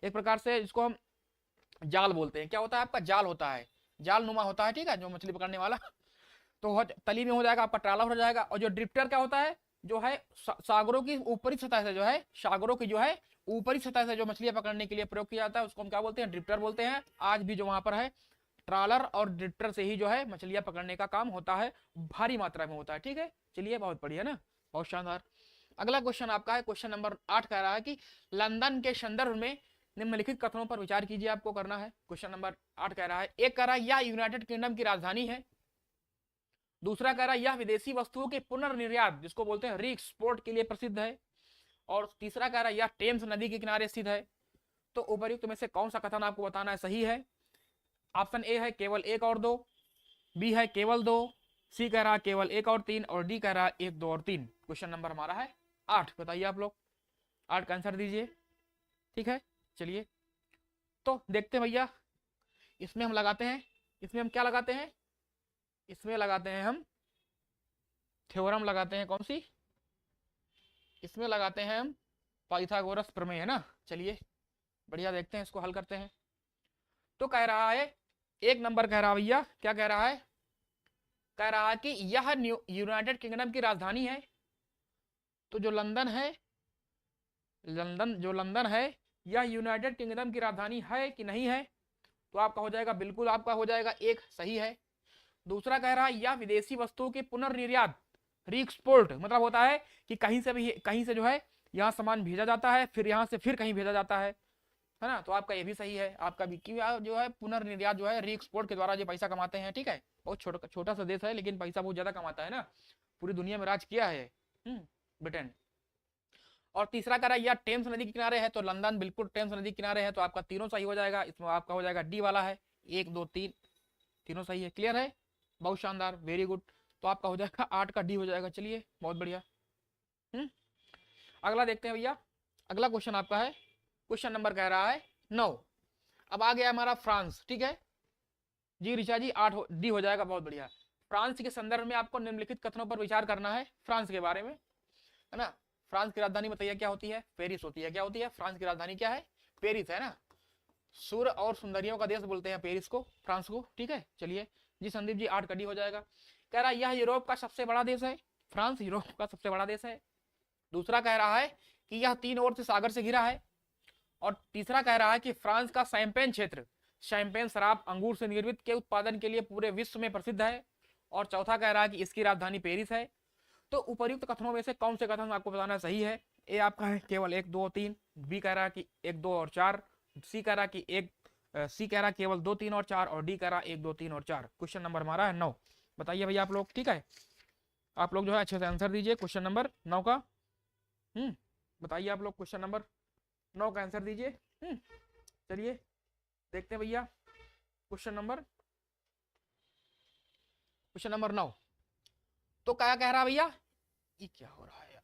एक प्रकार से जिसको हम जाल बोलते हैं। क्या होता है आपका? जाल होता है, जाल नुमा होता है, ठीक है, जो मछली पकड़ने वाला। तो तली में हो जाएगा आपका ट्रॉलर हो जाएगा। और जो ड्रिफ्टर क्या होता है? जो है सागरों की ऊपरी सतह से जो है, सागरों की जो है ऊपरी सतह से जो मछलियां पकड़ने के लिए प्रयोग किया जाता है, उसको हम क्या बोलते हैं? ड्रिफ्टर बोलते हैं। आज भी जो वहां पर है ट्रॉलर और ड्रिफ्टर से ही जो है मछलियां पकड़ने का काम होता है, भारी मात्रा में होता है, ठीक है। चलिए बहुत बढ़िया ना, बहुत शानदार। अगला क्वेश्चन आपका है क्वेश्चन नंबर 8 कह रहा है कि लंदन के संदर्भ में निम्नलिखित कथनों पर विचार कीजिए, आपको करना है। क्वेश्चन नंबर 8 कह रहा है, एक कह रहा है यह यूनाइटेड किंगडम की राजधानी है। दूसरा कह रहा है यह विदेशी वस्तुओं के पुनर्निर्यात, जिसको बोलते हैं री एक्सपोर्ट के लिए प्रसिद्ध है। और तीसरा कह रहा है यह टेम्स नदी के किनारे स्थित है। तो उपर्युक्त में से कौन सा कथन आपको बताना है सही है? ऑप्शन ए है केवल एक और दो, बी है केवल दो, सी कह रहा है केवल एक और तीन, और डी कह रहा है एक, दो और तीन। क्वेश्चन नंबर हमारा है 8। बताइए आप लोग, 8 का आंसर दीजिए, ठीक है। चलिए तो देखते हैं भैया, इसमें हम लगाते हैं, इसमें हम क्या लगाते हैं? इसमें लगाते हैं हम थ्योरम लगाते हैं, कौन सी? इसमें लगाते हैं हम पाइथागोरस प्रमेय, है ना। चलिए बढ़िया, देखते हैं इसको हल करते हैं। तो कह रहा है एक नंबर, कह रहा भैया क्या कह रहा है? कह रहा है कि यह यूनाइटेड किंगडम की राजधानी है। तो जो लंदन है, लंदन है, यह यूनाइटेड किंगडम की राजधानी है कि नहीं है? तो आपका हो जाएगा बिल्कुल, आपका हो जाएगा एक, सही है। दूसरा कह रहा है यह विदेशी वस्तुओं के पुनर्निर्यात, रीएक्सपोर्ट मतलब होता है कि कहीं से भी, कहीं से जो है यहाँ सामान भेजा जाता है, फिर यहाँ से फिर कहीं भेजा जाता है ना। तो आपका ये भी सही है, आपका भी कि जो है पुनर्निर्यात जो है रीएक्सपोर्ट के द्वारा जो पैसा कमाते हैं, ठीक है। बहुत छोटा सा देश है, लेकिन पैसा बहुत ज्यादा कमाता है ना, पूरी दुनिया में राज किया है ब्रिटेन। और तीसरा कह रहा है यह टेम्स नदी के किनारे है, तो लंदन बिल्कुल टेम्स नदी के किनारे है, तो आपका तीनों सही हो जाएगा। इसमें आपका हो जाएगा डी वाला है, 1 2 3 तीनों सही है। क्लियर है, बहुत शानदार, वेरी गुड। तो आपका हो जाएगा 8 का डी हो जाएगा। चलिए बहुत बढ़िया। अगला देखते हैं भैया, अगला क्वेश्चन आपका है क्वेश्चन नंबर कह रहा है 9। अब आ गया हमारा फ्रांस, ठीक है जी ऋचा जी, 8 डी हो जाएगा, बहुत बढ़िया। फ्रांस के संदर्भ में आपको निम्नलिखित कथनों पर विचार करना है, फ्रांस के बारे में, है ना। फ्रांस की राजधानी बताइए क्या होती है? पेरिस होती है। क्या होती है? फ्रांस की राजधानी क्या है? पेरिस, है ना। सूर्य और सुंदरियों का देश बोलते हैं पेरिस को, फ्रांस को, ठीक है। चलिए जी संदीप जी, 8 का डी हो जाएगा। कह रहा है यह यूरोप का सबसे बड़ा देश है, फ्रांस यूरोप का सबसे बड़ा देश है। दूसरा कह रहा है कि यह 3 ओर से सागर से घिरा है। और तीसरा कह रहा है कि फ्रांस का शैंपेन क्षेत्र, शैंपेन शराब अंगूर से निर्मित के उत्पादन के लिए पूरे विश्व में प्रसिद्ध है। और चौथा कह रहा है कि इसकी राजधानी पेरिस है। तो उपर्युक्त कथनों में से कौन से कथन आपको बताना सही है? ए आपका है केवल 1 2 3, बी कह रहा है कि 1 2 और 4, सी कह रहा है कि सी कह रहा है केवल 2 3 और 4, और डी कह रहा है 1 2 3 और 4। क्वेश्चन नंबर हमारा है 9। बताइए भैया आप लोग, ठीक है, आप लोग जो है अच्छे से आंसर दीजिए क्वेश्चन नंबर 9 का। बताइए आप लोग क्वेश्चन नंबर 9 का आंसर दीजिए। चलिए देखते हैं भैया क्वेश्चन नंबर 9। तो क्या कह रहा है भैया, ये क्या हो रहा है यार,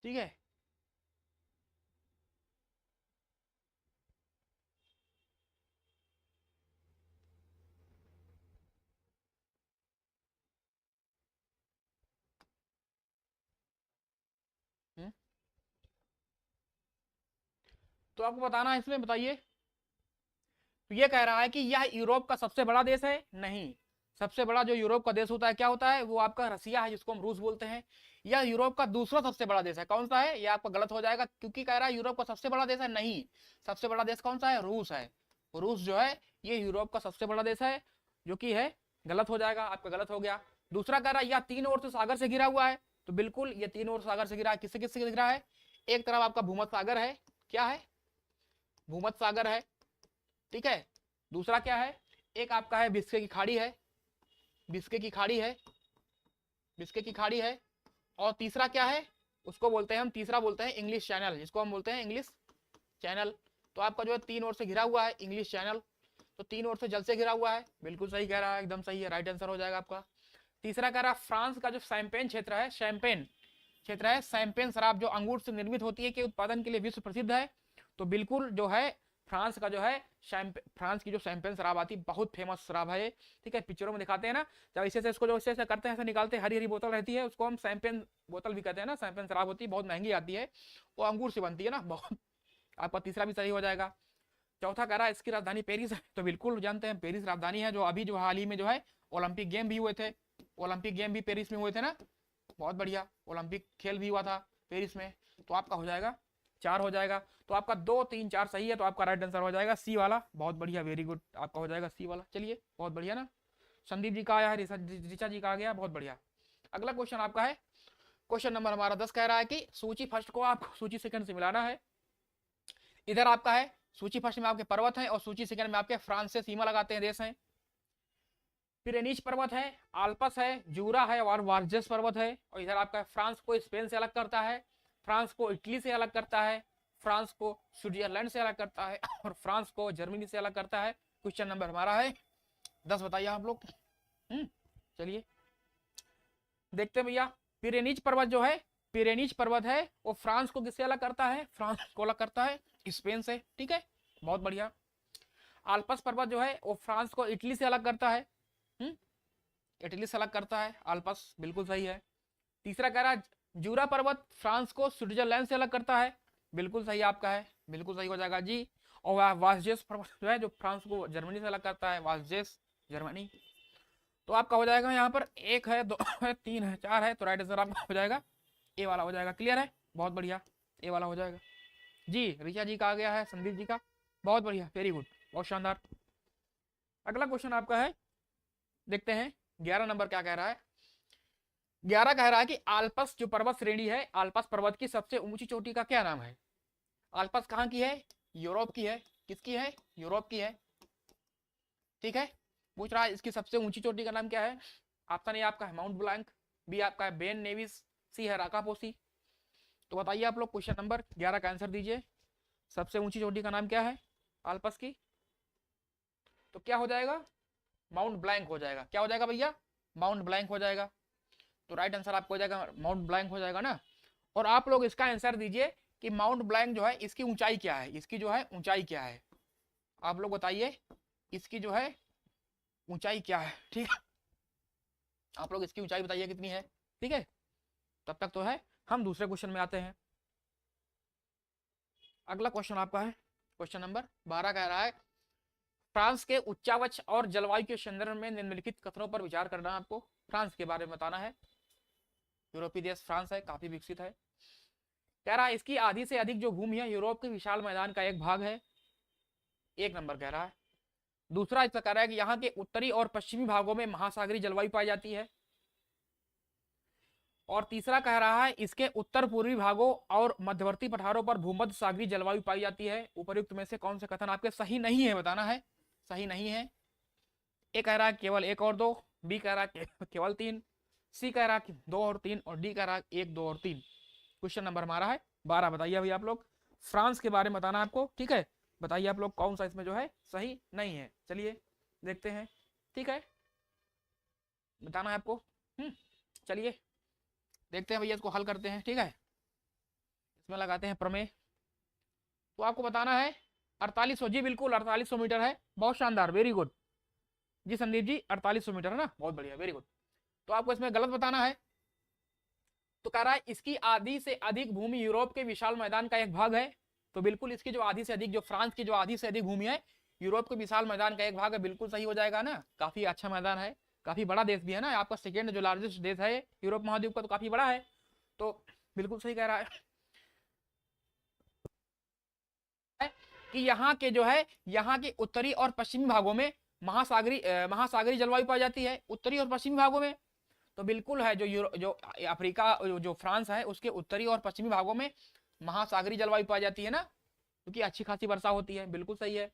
ठीक है। तो आपको बताना है इसमें, बताइए। तो ये कह रहा है कि यह यूरोप का सबसे बड़ा देश है? नहीं, सबसे बड़ा जो यूरोप का देश होता है क्या होता है, वो आपका रसिया है, जिसको हम रूस बोलते हैं। यह यूरोप का दूसरा सबसे बड़ा देश है। कौन सा है? यह आपका गलत हो जाएगा, क्योंकि कह रहा है यूरोप का सबसे बड़ा देश है। नहीं, सबसे बड़ा देश कौन सा है? रूस है। रूस जो है ये यूरोप का सबसे बड़ा देश है, जो कि है गलत हो जाएगा, आपका गलत हो गया। दूसरा कह रहा है यह तीन ओर से सागर से घिरा हुआ है। तो बिल्कुल ये तीन ओर सागर से घिरा है। किससे किससे घिरा है? एक तरफ आपका भूमध्य सागर है, क्या है? भूमध्य सागर है, ठीक है। दूसरा क्या है? एक आपका है बिस्के की खाड़ी है, बिस्के की खाड़ी है, बिस्के की खाड़ी है। और तीसरा क्या है? उसको बोलते हैं हम, तीसरा बोलते हैं इंग्लिश चैनल, जिसको हम बोलते हैं इंग्लिश चैनल। तो आपका जो है तीन ओर से घिरा हुआ है इंग्लिश चैनल, तो तीन ओर से जल से घिरा हुआ है। बिल्कुल सही कह रहा है, एकदम सही है, राइट आंसर हो जाएगा आपका। तीसरा कह रहा है फ्रांस का जो शैंपेन क्षेत्र है, शैंपेन क्षेत्र है, शैंपेन शराब जो अंगूर से निर्मित होती है के उत्पादन के लिए विश्व प्रसिद्ध है। तो बिल्कुल जो है फ्रांस का जो है फ्रांस की जो शैंपेन शराब आती है, बहुत फेमस शराब है, ठीक है। पिक्चरों में दिखाते हैं ना, जब ऐसे से इसको जो ऐसे करते हैं, ऐसे निकालते हैं, हरी हरी बोतल रहती है, उसको हम शैंपेन बोतल भी कहते हैं ना। शैंपेन शराब होती है, बहुत महंगी आती है, वो अंगूर से बनती है ना, बहुत। आपका तीसरा भी सही हो जाएगा। चौथा कह रहा है इसकी राजधानी पेरिस है। तो बिल्कुल जानते हैं पेरिस राजधानी है, जो अभी जो हाल ही में जो है ओलंपिक गेम भी हुए थे, ओलंपिक गेम भी पेरिस में हुए थे ना, बहुत बढ़िया, ओलंपिक खेल भी हुआ था पेरिस में। तो आपका हो जाएगा 4 हो जाएगा। तो आपका 2 3 4 सही है, तो आपका राइट आंसर हो जाएगा सी वाला। बहुत बढ़िया, वेरी गुड, आपका हो जाएगा सी वाला। चलिए बहुत बढ़िया ना, संदीप जी का आया है, ऋचा जी का आ गया, बहुत बढ़िया। अगला क्वेश्चन आपका है क्वेश्चन नंबर हमारा 10, कह रहा है कि सूची फर्स्ट को आपको सूची सेकंड से मिलाना है। इधर आपका है सूची फर्स्ट में आपके पर्वत हैं, और सूची सेकंड में आपके फ्रांस से सीमा लगाते हैं देश हैं। पिरेनीज पर्वत है, आल्पस है, जूरा है, और वार्जेस पर्वत है। और इधर आपका फ्रांस को स्पेन से अलग करता है, फ्रांस को इटली से अलग करता है, फ्रांस को स्विट्जरलैंड से अलग करता है, और फ्रांस को जर्मनी से अलग करता है। क्वेश्चन नंबर हमारा है 10, बताइए आप लोग। चलिए देखते हैं भैया। पिरेनीज पर्वत जो है, पिरेनीज पर्वत है, वो फ्रांस को किससे अलग करता है? फ्रांस को अलग करता है स्पेन से, ठीक है, बहुत बढ़िया। आल्पस पर्वत जो है वो फ्रांस को इटली से अलग करता है, इटली से अलग करता है आल्पस, बिल्कुल सही है। तीसरा कह रहा है जूरा पर्वत फ्रांस को स्विट्जरलैंड से अलग करता है, बिल्कुल सही आपका है, बिल्कुल सही हो जाएगा जी। और वासजेस पर्वत जो है जो फ्रांस को जर्मनी से अलग करता है, वासजेस जर्मनी। तो आपका हो जाएगा यहाँ पर 1 है, 2 है, 3 है, 4 है, तो राइट आंसर आपका हो जाएगा ए वाला हो जाएगा। क्लियर है, बहुत बढ़िया, ए वाला हो जाएगा जी। ऋचा जी का आ गया है, संदीप जी का, बहुत बढ़िया, वेरी गुड, बहुत शानदार। अगला क्वेश्चन आपका है, देखते हैं 11 नंबर क्या कह रहा है। 11 कह रहा है कि आल्पस जो पर्वत श्रेणी है, आल्पस पर्वत की सबसे ऊंची चोटी का क्या नाम है? आल्पस कहाँ की है? यूरोप की है। किसकी है? यूरोप की है, ठीक है। पूछ रहा है इसकी सबसे ऊंची चोटी का नाम क्या है? ऑप्शन ए आपका है माउंट ब्लैंक, बी आपका है बेन नेविस, सी है राकापोसी। तो बताइए आप लोग क्वेश्चन नंबर 11 का आंसर दीजिए। सबसे ऊंची चोटी का नाम क्या है आल्पस की? तो क्या हो जाएगा? माउंट ब्लैंक हो जाएगा। क्या हो जाएगा भैया? माउंट ब्लैंक हो जाएगा। तो राइट आंसर आपको हो जाएगा माउंट ब्लैंक हो जाएगा ना। और आप लोग इसका आंसर दीजिए कि माउंट ब्लैंक जो है इसकी ऊंचाई क्या है, इसकी जो है ऊंचाई क्या है, आप लोग बताइए इसकी जो है ऊंचाई क्या है, ठीक है। आप लोग इसकी ऊंचाई बताइए कितनी है, ठीक है। तब तक तो है, हम दूसरे क्वेश्चन में आते हैं। अगला क्वेश्चन आपका है क्वेश्चन नंबर 12, कह रहा है फ्रांस के उच्चावच और जलवायु के संदर्भ में निम्नलिखित कथनों पर विचार करना है आपको। फ्रांस के बारे में बताना है। यूरोपीय देश फ्रांस है, काफी विकसित है। कह रहा है इसकी आधी से अधिक जो भूमि है यूरोप के विशाल मैदान का एक भाग है, 1 नंबर कह रहा है। दूसरा इसका कह रहा है कि यहाँ के उत्तरी और पश्चिमी भागों में महासागरीय जलवायु पाई जाती है। और तीसरा कह रहा है इसके उत्तर पूर्वी भागों और मध्यवर्ती पठारों पर भूमध्य सागरीय जलवायु पाई जाती है। उपर्युक्त में से कौन से कथन आपके सही नहीं है बताना है, सही नहीं है। ए कह रहा है केवल 1 और 2, बी कह रहा है केवल 3, सी कह रहा है 2 और 3, और डी कह रहा है 1, 2 और 3। क्वेश्चन नंबर हमारा है 12। बताइए अभी आप लोग, फ्रांस के बारे में बताना आपको, ठीक है। बताइए आप लोग कौन सा इसमें जो है सही नहीं है। चलिए देखते हैं, ठीक है, बताना है आपको। चलिए देखते हैं भैया, इसको हल करते हैं, ठीक है। इसमें लगाते हैं प्रमेय। तो आपको बताना है 4800, जी बिल्कुल 4800 मीटर है, बहुत शानदार, वेरी गुड जी संदीप जी, 4800 मीटर है ना, बहुत बढ़िया, वेरी गुड। तो आपको इसमें गलत बताना है। तो कह रहा है इसकी आधी से अधिक भूमि यूरोप के विशाल मैदान का एक भाग है। तो बिल्कुल इसकी जो आधी से अधिक, जो फ्रांस की जो आधी से अधिक भूमि है यूरोप के विशाल मैदान का एक भाग है, बिल्कुल सही हो जाएगा ना। काफी अच्छा मैदान है, काफी बड़ा देश भी है ना, आपका सेकेंड जो लार्जेस्ट देश है यूरोप महाद्वीप का, तो काफी बड़ा है, तो बिल्कुल सही कह रहा है कि यहाँ के जो है, यहाँ के उत्तरी और पश्चिमी भागों में महासागरीय जलवायु पाई जाती है, उत्तरी और पश्चिमी भागों में। तो बिल्कुल है, जो अफ्रीका जो फ्रांस है उसके उत्तरी और पश्चिमी भागों में महासागरीय जलवायु पाई जाती है ना, क्योंकि अच्छी खासी वर्षा होती है, बिल्कुल सही है।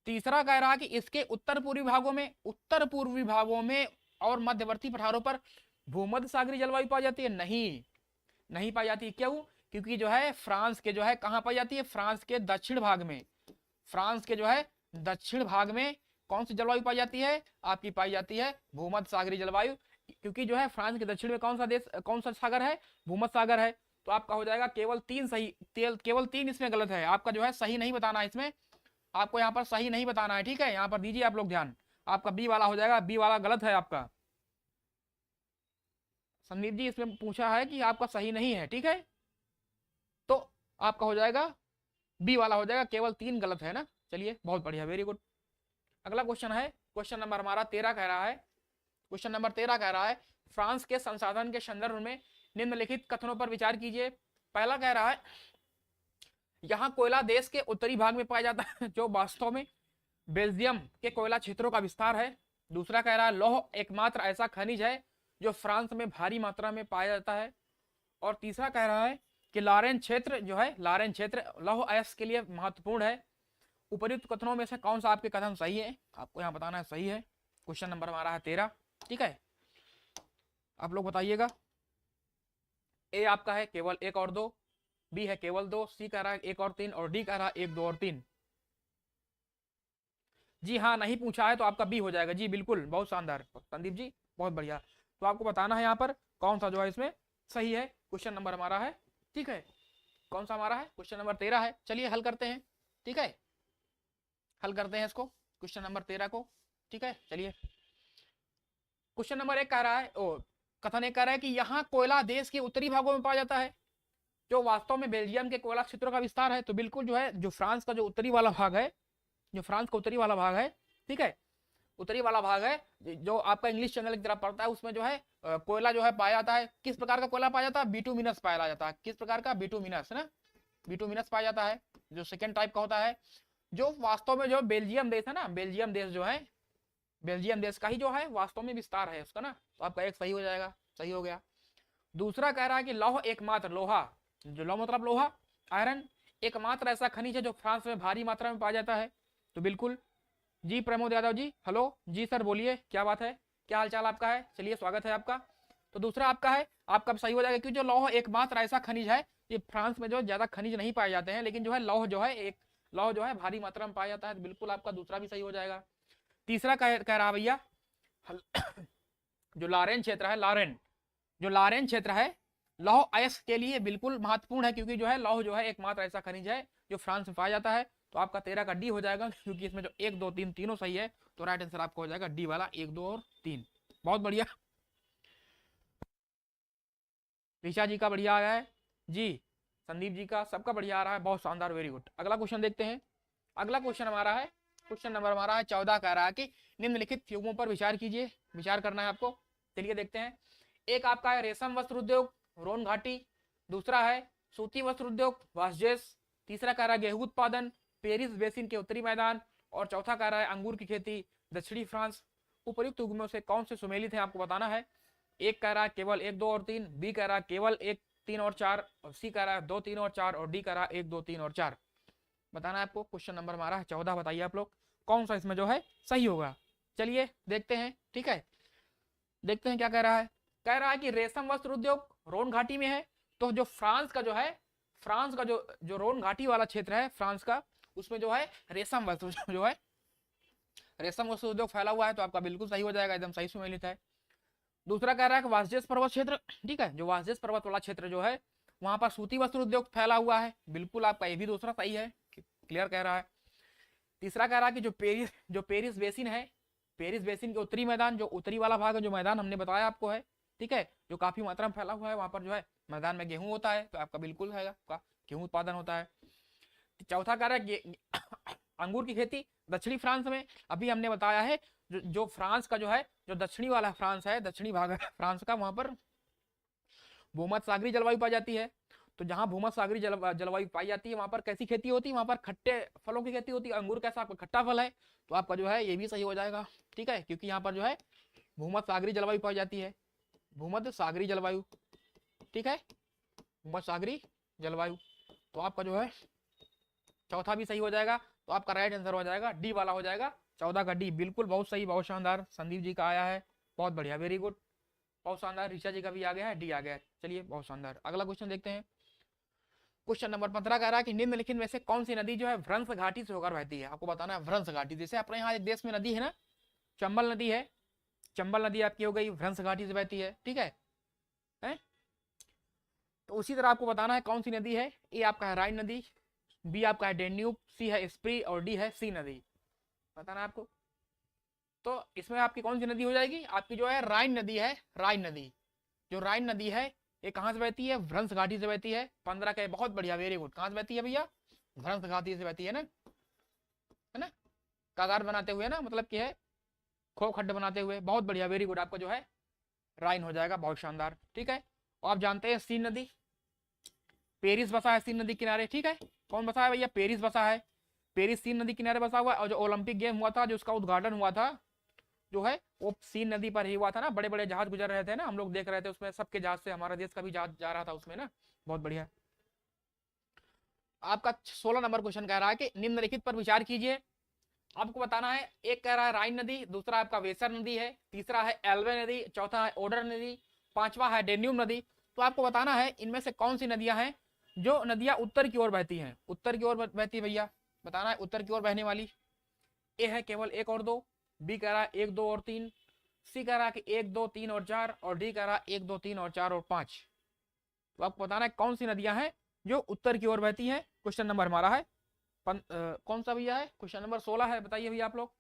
तीसरा कह रहा कि इसके उत्तर पूर्वी भागों में और मध्यवर्ती पठारों पर भूमध्य सागरीय जलवायु पाई जाती है। नहीं पाई जाती, क्यों? क्योंकि जो है फ्रांस के जो है कहाँ पाई जाती है, फ्रांस के दक्षिण भाग में, फ्रांस के जो है दक्षिण भाग में कौन सी जलवायु पाई जाती है, आपकी पाई जाती है भूमध्य सागरीय जलवायु। क्योंकि जो है फ्रांस के दक्षिण में कौन सा देश, कौन सा सागर है, भूमध्य सागर है। तो आपका हो जाएगा केवल 3 सही, केवल 3 इसमें गलत है। आपका जो है सही नहीं बताना है, इसमें आपको यहाँ पर सही नहीं बताना है, ठीक है। यहाँ पर दीजिए आप लोग ध्यान, आपका बी वाला हो जाएगा, बी वाला गलत है आपका। संदीप जी इसमें पूछा है कि आपका सही नहीं है, ठीक है, तो आपका हो जाएगा बी वाला हो जाएगा, केवल 3 गलत है ना। चलिए बहुत बढ़िया, वेरी गुड। अगला क्वेश्चन है, क्वेश्चन नंबर हमारा 13 कह रहा है, क्वेश्चन नंबर 13 कह रहा है फ्रांस के संसाधन के संदर्भ में निम्नलिखित कथनों पर विचार कीजिए। पहला कह रहा है यहाँ कोयला देश के उत्तरी भाग में पाया जाता है, जो वास्तव में बेल्जियम के कोयला क्षेत्रों का विस्तार है। दूसरा कह रहा है लौह एकमात्र ऐसा खनिज है जो फ्रांस में भारी मात्रा में पाया जाता है। और तीसरा कह रहा है कि लारेन क्षेत्र जो है, लारेन क्षेत्र लौह अयस्क के लिए महत्वपूर्ण है। उपयुक्त कथनों में से कौन सा आपके कथन सही है, आपको यहाँ बताना है सही है। क्वेश्चन नंबर हमारा है 13, ठीक है, आप लोग बताइएगा। ए आपका है केवल 1 और 2, बी है केवल 2, सी कह रहा है 1 और 3, और डी कह रहा है 1, 2 और 3। जी हाँ, नहीं पूछा है तो आपका बी हो जाएगा, जी बिल्कुल, बहुत शानदार संदीप जी, बहुत बढ़िया। तो आपको बताना है यहाँ पर कौन सा जो है इसमें सही है। क्वेश्चन नंबर हमारा है, ठीक है, कौन सा हमारा है, क्वेश्चन नंबर 13 है। चलिए हल करते हैं, ठीक है, हल करते हैं इसको, क्वेश्चन नंबर 13 को, ठीक है। चलिए क्वेश्चन नंबर 1 कह रहा है, कथन 1 कह रहा है कि यहाँ कोयला देश के उत्तरी भागों में पाया जाता है, जो वास्तव में बेल्जियम के कोयला क्षेत्रों का विस्तार है। तो बिल्कुल जो है, जो फ्रांस का जो उत्तरी वाला भाग है, जो फ्रांस का उत्तरी वाला भाग है, ठीक है, उत्तरी वाला भाग है, जो आपका इंग्लिश चैनल की तरफ पड़ता है, उसमें जो है कोयला जो है पाया जाता है। किस प्रकार का कोयला पाया जाता है, बिटुमिनस पाया जाता है। किस प्रकार का, बिटुमिनस ना, बिटुमिनस पाया जाता है, जो सेकेंड टाइप का होता है, जो वास्तव में जो बेल्जियम देश है ना, बेल्जियम देश जो है, बेल्जियम देश का ही जो है वास्तव में विस्तार है उसका ना। तो आपका एक सही हो जाएगा, सही हो गया। दूसरा कह रहा है कि लौह एकमात्र, लोहा, जो लौह मतलब लोहा, आयरन, एकमात्र ऐसा खनिज है जो फ्रांस में भारी मात्रा में पाया जाता है। तो बिल्कुल जी, प्रमोद यादव जी, हेलो जी सर, बोलिए क्या बात है, क्या हालचाल आपका है, चलिए स्वागत है आपका। तो दूसरा आपका है, आपका सही हो जाएगा, क्योंकि जो लौह एकमात्र ऐसा खनिज है, ये फ्रांस में जो ज्यादा खनिज नहीं पाए जाते हैं, लेकिन जो है लौह जो है, एक लौह जो है भारी मात्रा में पाया जाता है। तो बिल्कुल आपका दूसरा भी सही हो जाएगा। तीसरा कह रहा भैया जो लारेन क्षेत्र है, लारेन, जो लारेन क्षेत्र है लौह अयस्क के लिए बिल्कुल महत्वपूर्ण है, क्योंकि जो है लौह जो है एकमात्र ऐसा खनिज है जो फ्रांस में पाया जाता है। तो आपका 13 का डी हो जाएगा, क्योंकि इसमें जो 1, 2, 3 तीनों सही है। तो राइट आंसर आपका हो जाएगा डी वाला, 1, 2 और 3। बहुत बढ़िया, ऋषा जी का बढ़िया आया है जी, संदीप जी का, सबका बढ़िया आ रहा है, बहुत शानदार, वेरी गुड। अगला क्वेश्चन देखते हैं। अगला क्वेश्चन हमारा है क्वेश्चन नंबर हमारा है 14 कह रहा है कि निम्नलिखित युगों पर विचार कीजिए, विचार करना है आपको। चलिए देखते हैं। एक आपका है रेशम वस्त्र उद्योग रोन घाटी, दूसरा है सूती वस्त्र उद्योग वासजेस, तीसरा कह रहा है गेहूं उत्पादन पेरिस बेसिन के उत्तरी मैदान, और चौथा कह रहा है अंगूर की खेती दक्षिणी फ्रांस। उपर्युक्त युगों से कौन से सुमेलित है आपको बताना है। एक कह रहा है केवल 1 2 और 3, बी कह रहा है केवल 1 3 और 4, और सी कह रहा है 2 3 और 4, और डी कह रहा है 1 2 3 और 4। बताना है आपको। क्वेश्चन नंबर हमारा है 14। बताइए आप लोग कौन सा इसमें जो है सही होगा। चलिए देखते हैं। ठीक है, देखते हैं क्या कह रहा है। कह रहा है कि रेशम वस्त्र उद्योग रोन घाटी में है, तो जो फ्रांस का जो है, फ्रांस का जो जो रोन घाटी वाला क्षेत्र है फ्रांस का, उसमें जो है रेशम वस्त्र जो है रेशम वस्त्र उद्योग फैला हुआ है, तो आपका बिल्कुल सही हो जाएगा, एकदम सही सुमेलित है। दूसरा कह रहा है कि वासजेस पर्वत क्षेत्र, ठीक है, जो वासजेस पर्वत वाला क्षेत्र जो है वहां पर सूती वस्त्र उद्योग फैला हुआ है, बिल्कुल आपका ये भी दूसरा सही है, क्लियर कह रहा है। तीसरा कह रहा है कि जो पेरिस बेसिन है, पेरिस बेसिन के उत्तरी मैदान, जो उत्तरी वाला भाग है, जो मैदान हमने बताया आपको है, ठीक है, जो काफी मात्रा में फैला हुआ है, वहां पर जो है मैदान में गेहूं होता है, तो आपका बिल्कुल है, आपका गेहूं उत्पादन होता है। चौथा कह रहा है अंगूर की खेती दक्षिणी फ्रांस में, अभी हमने बताया है जो फ्रांस का जो है, जो दक्षिणी वाला फ्रांस है, दक्षिणी भाग है फ्रांस का, वहां पर भूमध्य सागरीय जलवायु पाई जाती है। तो जहां भूमध्य सागरीय जलवायु पाई जाती है, वहां पर कैसी खेती होती है, वहां पर खट्टे फलों की खेती होती है। अंगूर कैसा आपका खट्टा फल है, तो आपका जो है ये भी सही हो जाएगा, ठीक है, क्योंकि यहाँ पर जो है भूमध्य सागरीय जलवायु पाई जाती है, भूमध्य सागरीय जलवायु, ठीक है, भूमध्य सागरीय जलवायु। तो आपका जो है चौथा भी सही हो जाएगा, तो आपका राइट आंसर हो जाएगा डी वाला हो जाएगा, 14 का डी, बिल्कुल बहुत सही, बहुत शानदार। संदीप जी का आया है, बहुत बढ़िया, वेरी गुड, बहुत शानदार। ऋषा जी का भी आ गया है, डी आ गया है। चलिए बहुत शानदार। अगला क्वेश्चन देखते हैं। क्वेश्चन नंबर 15 कह रहा है कि निम्नलिखित में से कौन सी नदी जो है भ्रंश घाटी से होकर बहती है। आपको बताना है भ्रंश घाटी, जैसे अपने यहाँ एक देश में नदी है ना, चंबल नदी है, चंबल नदी आपकी हो गई भ्रंश घाटी से बहती है, ठीक है, तो उसी तरह आपको बताना है कौन सी नदी है। ए आपका है राइन नदी, बी आपका है डेन्यूब, सी है स्प्री, और डी है सी नदी। बताना है आपको। तो इसमें आपकी कौन सी नदी हो जाएगी, आपकी जो है राइन नदी है, राइन नदी। जो राइन नदी है ये कहाँ से बहती है, भ्रंश घाटी से बहती है। 15 का बहुत बढ़िया, वेरी गुड। कहाँ से बहती है भैया, भ्रंश घाटी से बहती है ना, है ना, कागार बनाते हुए ना, मतलब कि है खो खड्ड बनाते हुए, बहुत बढ़िया, वेरी गुड। आपका जो है राइन हो जाएगा, बहुत शानदार, ठीक है। और आप जानते हैं सीन नदी, पेरिस बसा है सीन नदी किनारे, ठीक है। कौन बसा है भैया, पेरिस बसा है, पेरिस सीन नदी किनारे बसा हुआ है। और जो ओलंपिक गेम हुआ था, जो उसका उद्घाटन हुआ था जो है, वो सीन नदी पर ही हुआ था ना, बड़े बड़े जहाज गुजर रहे थे ना, हम लोग देख रहे थे उसमें, सबके जहाज से हमारा देश का भी जहाज जा रहा था उसमें ना, बहुत बढ़िया। आपका 16 नंबर क्वेश्चन कह रहा है कि निम्नलिखित पर विचार कीजिए। आपको बताना है, एक कह रहा है राइन नदी, दूसरा आपका वेसर नदी है, तीसरा है एल्वे नदी, चौथा है ओडर नदी, पांचवा है डेन्यूब नदी। तो आपको बताना है इनमें से कौन सी नदियां हैं जो नदियां उत्तर की ओर बहती हैं, उत्तर की ओर बहती है भैया, बताना है उत्तर की ओर बहने वाली। ए है केवल 1 और 2, बी कह रहा है 1 2 और 3, सी कह रहा है कि 1 2 3 और 4, और डी कह रहा है 1 2 3 और 4 और 5। तो आपको बताना है कौन सी नदियां हैं जो उत्तर की ओर बहती हैं। क्वेश्चन नंबर हमारा है कौन सा भैया है, क्वेश्चन नंबर 16 है। बताइए भैया आप लोग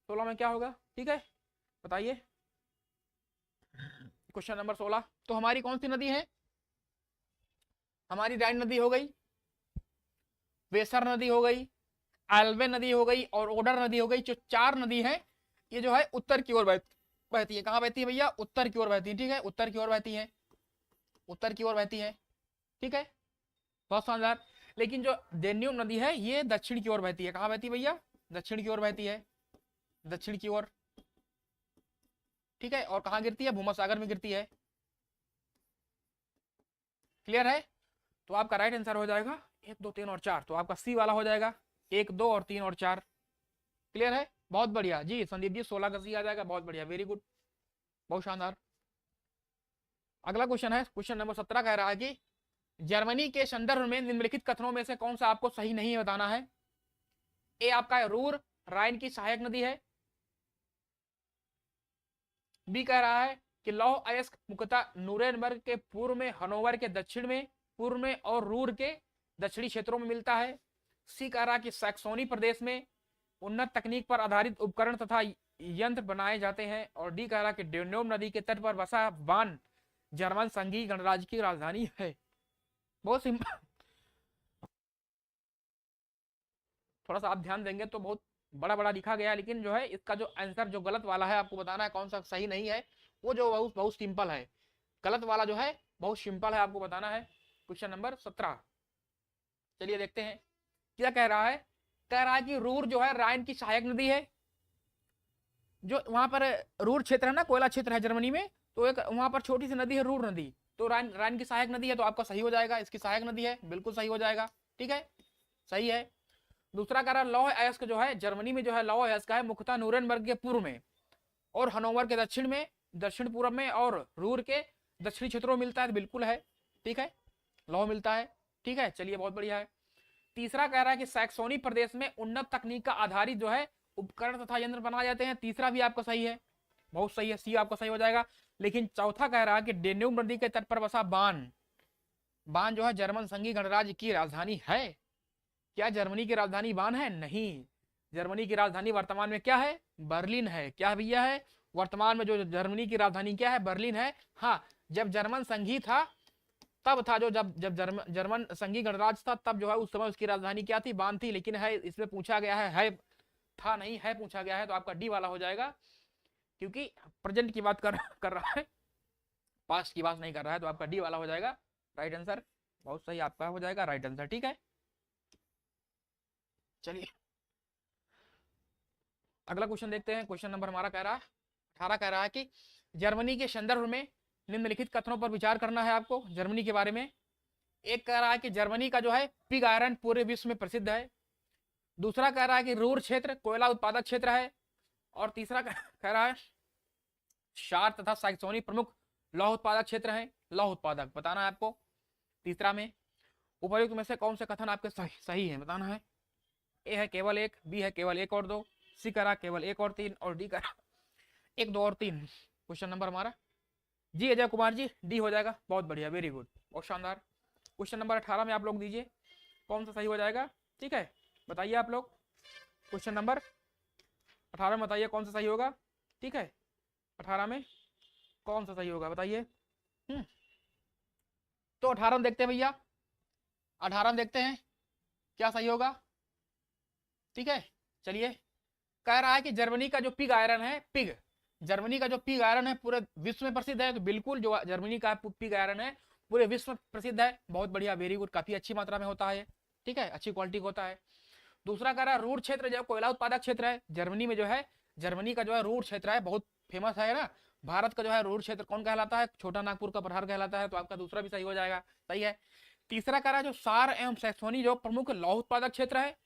16 में क्या होगा, ठीक है, बताइए। क्वेश्चन नंबर 16, तो हमारी कौन सी नदी है, हमारी राइन नदी हो गई, वेसर नदी हो गई, एल्वे नदी हो गई, और ओडर नदी हो गई। जो 4 नदी है ये जो है उत्तर की ओर बहती है। कहाँ बहती है भैया, उत्तर की ओर बहती है, ठीक है, उत्तर की ओर बहती है, उत्तर की ओर बहती है, ठीक है, बहुत शानदार। लेकिन जो डेन्यूब नदी है ये दक्षिण की ओर बहती है। कहाँ बहती है भैया, दक्षिण की ओर बहती है, दक्षिण की ओर, ठीक है, और कहाँ गिरती है, भूमध्य सागर में गिरती है, क्लियर है। तो आपका राइट आंसर हो जाएगा 1 2 3 और 4, तो आपका सी वाला हो जाएगा 1 2 और 3 और 4, क्लियर है, बहुत बढ़िया जी। संदीप जी 16 का सी आ जाएगा, बहुत बढ़िया, वेरी गुड, बहुत शानदार। अगला क्वेश्चन है, क्वेश्चन नंबर 17 कह रहा है कि जर्मनी के संदर्भ में निम्नलिखित कथनों में से कौन सा आपको सही नहीं बताना है। ए आपका है रूर राइन की सहायक नदी है, बी कह रहा है कि लौह अयस्क मुख्यतः नुरेनबर्ग के पूर्व में, हनोवर के दक्षिण में, पूर्व में और रूर के दक्षिणी क्षेत्रों में मिलता है, सी कह रहा है कि सैक्सोनी प्रदेश में उन्नत तकनीक पर आधारित उपकरण तथा यंत्र बनाए जाते हैं, और डी कह रहा है कि डेन्यूब नदी के तट पर बसा बान जर्मन संघीय गणराज्य की राजधानी है। बहुत सिंपल, थोड़ा सा आप ध्यान देंगे तो बहुत बड़ा बड़ा लिखा गया है, लेकिन जो है इसका जो आंसर जो गलत वाला है आपको बताना है कौन सा सही नहीं है। वो जो बहुत बहुत सिंपल है, गलत वाला जो है बहुत सिंपल है, आपको बताना है। क्वेश्चन नंबर 17, चलिए देखते हैं क्या कह रहा है। कह रहा है कि रूर जो है राइन की सहायक नदी है। जो वहां पर रूर क्षेत्र है ना, कोयला क्षेत्र है जर्मनी में, तो एक वहां पर छोटी सी नदी है रूर नदी, तो राइन राइन की सहायक नदी है, तो आपका सही हो जाएगा, इसकी सहायक नदी है, बिल्कुल सही हो जाएगा। ठीक है, सही है। दूसरा कह रहा है लौह अयस्क जो है जर्मनी में, जो है लौह अयस्क है मुख्यतः न्यूरेनबर्ग के पूर्व में और हनोवर के दक्षिण में, दक्षिण पूर्व में और रूर के दक्षिणी क्षेत्रों में मिलता है, तो बिल्कुल है। ठीक है, लौह मिलता है। ठीक है, चलिए बहुत बढ़िया है। तीसरा कह रहा है कि सैक्सोनी प्रदेश में उन्नत तकनीक का आधारित जो है उपकरण तथा यंत्र बनाए जाते हैं, तीसरा भी आपका सही है, बहुत सही है, सी आपका सही हो जाएगा। लेकिन चौथा कह रहा है कि डेन्यूब नदी के तट पर बसा बान, बान जो है जर्मन संघीय गणराज्य की राजधानी है। क्या जर्मनी की राजधानी बान है? नहीं, जर्मनी की राजधानी वर्तमान में क्या है? बर्लिन है। क्या भैया है? वर्तमान में जो जर्मनी की राजधानी क्या है? बर्लिन है। हाँ, जब जर्मन संघी था तब था, जो जब जब जर्मन संघीय गणराज्य था तब जो है उस समय उसकी राजधानी क्या थी? बान थी। लेकिन है इसमें पूछा गया है था नहीं, है पूछा गया है, तो आपका डी वाला हो जाएगा, क्योंकि प्रेजेंट की बात कर रहा है, पास्ट की बात नहीं कर रहा है, तो आपका डी वाला हो जाएगा राइट आंसर। बहुत सही, आपका हो जाएगा राइट आंसर। ठीक है, चलिए अगला क्वेश्चन देखते हैं। क्वेश्चन नंबर हमारा कह रहा है 18, कह रहा है कि जर्मनी के संदर्भ में निम्नलिखित कथनों पर विचार करना है आपको जर्मनी के बारे में। एक कह रहा है कि जर्मनी का जो है पिग आयरन पूरे विश्व में प्रसिद्ध है। दूसरा कह रहा है कि रूर क्षेत्र कोयला उत्पादक क्षेत्र है। और तीसरा कह रहा है शार तथा सैक्सोनी प्रमुख लौह उत्पादक क्षेत्र है। लौह उत्पादक बताना है आपको। तीसरा में उपर्युक्त में से कौन से कथन आपके सही है बताना है। ए है केवल एक, बी है केवल एक और दो, सी करा केवल एक और तीन, और डी करा एक दो और तीन। क्वेश्चन नंबर हमारा जी अजय कुमार जी, डी हो जाएगा। बहुत बढ़िया, वेरी गुड, बहुत शानदार। क्वेश्चन नंबर 18 में आप लोग दीजिए कौन सा सही हो जाएगा। ठीक है, बताइए आप लोग क्वेश्चन नंबर 18 में बताइए कौन सा सही होगा। ठीक है, 18 में कौन सा सही होगा बताइए। तो 18 में देखते हैं भैया, 18 में देखते हैं क्या सही होगा। ठीक है, चलिए कह रहा है कि जर्मनी का जो पिग आयरन है, पिग जर्मनी का जो पिग आयरन है पूरे विश्व में प्रसिद्ध है। तो बिल्कुल जो जर्मनी का पिग आयरन है पूरे विश्व में प्रसिद्ध है। बहुत बढ़िया, वेरी गुड, काफी अच्छी मात्रा में होता है। ठीक है, अच्छी क्वालिटी का होता है। दूसरा कह रहा है रूर क्षेत्र जो कोयला उत्पादक क्षेत्र है जर्मनी में, जो है जर्मनी का जो है रूर क्षेत्र है बहुत फेमस है ना। भारत का जो है रूर क्षेत्र कौन कहलाता है? छोटा नागपुर का पठार कहलाता है। तो आपका दूसरा भी सही हो जाएगा, सही है। तीसरा कह रहा है जो सार एवं सैक्सोनी जो प्रमुख लौह उत्पादक क्षेत्र है।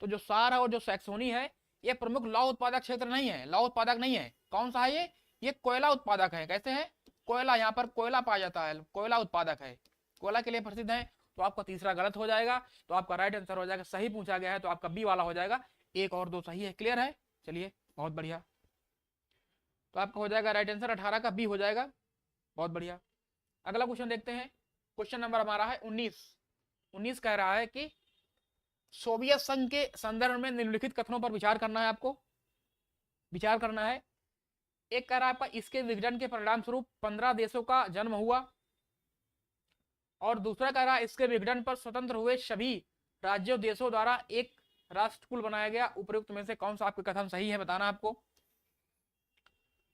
तो जो सार है और जो सैक्सोनी है ये प्रमुख लौह उत्पादक क्षेत्र नहीं है, लौह उत्पादक नहीं है। कौन सा है ये कोयला उत्पादक है। कैसे है? कोयला, यहाँ पर कोयला पाया जाता है, कोयला उत्पादक है, कोयला के लिए प्रसिद्ध है। तो आपका तीसरा गलत हो जाएगा, तो आपका राइट आंसर हो जाएगा, सही पूछा गया है तो आपका बी वाला हो जाएगा। एक और दो सही है, क्लियर है। चलिए बहुत बढ़िया, तो आपका हो जाएगा राइट आंसर 18 का बी हो जाएगा। बहुत बढ़िया, अगला क्वेश्चन देखते हैं। क्वेश्चन नंबर हमारा है 19। 19 कह रहा है कि सोवियत संघ के संदर्भ में निम्नलिखित कथनों पर विचार करना है आपको, विचार करना है। एक कह रहा है आपका इसके विघटन के परिणाम स्वरूप 15 देशों का जन्म हुआ। और दूसरा कह रहा है इसके विघटन पर स्वतंत्र हुए सभी राज्यों देशों द्वारा एक राष्ट्रकुल बनाया गया। उपयुक्त में से कौन सा आपके कथन सही है बताना आपको।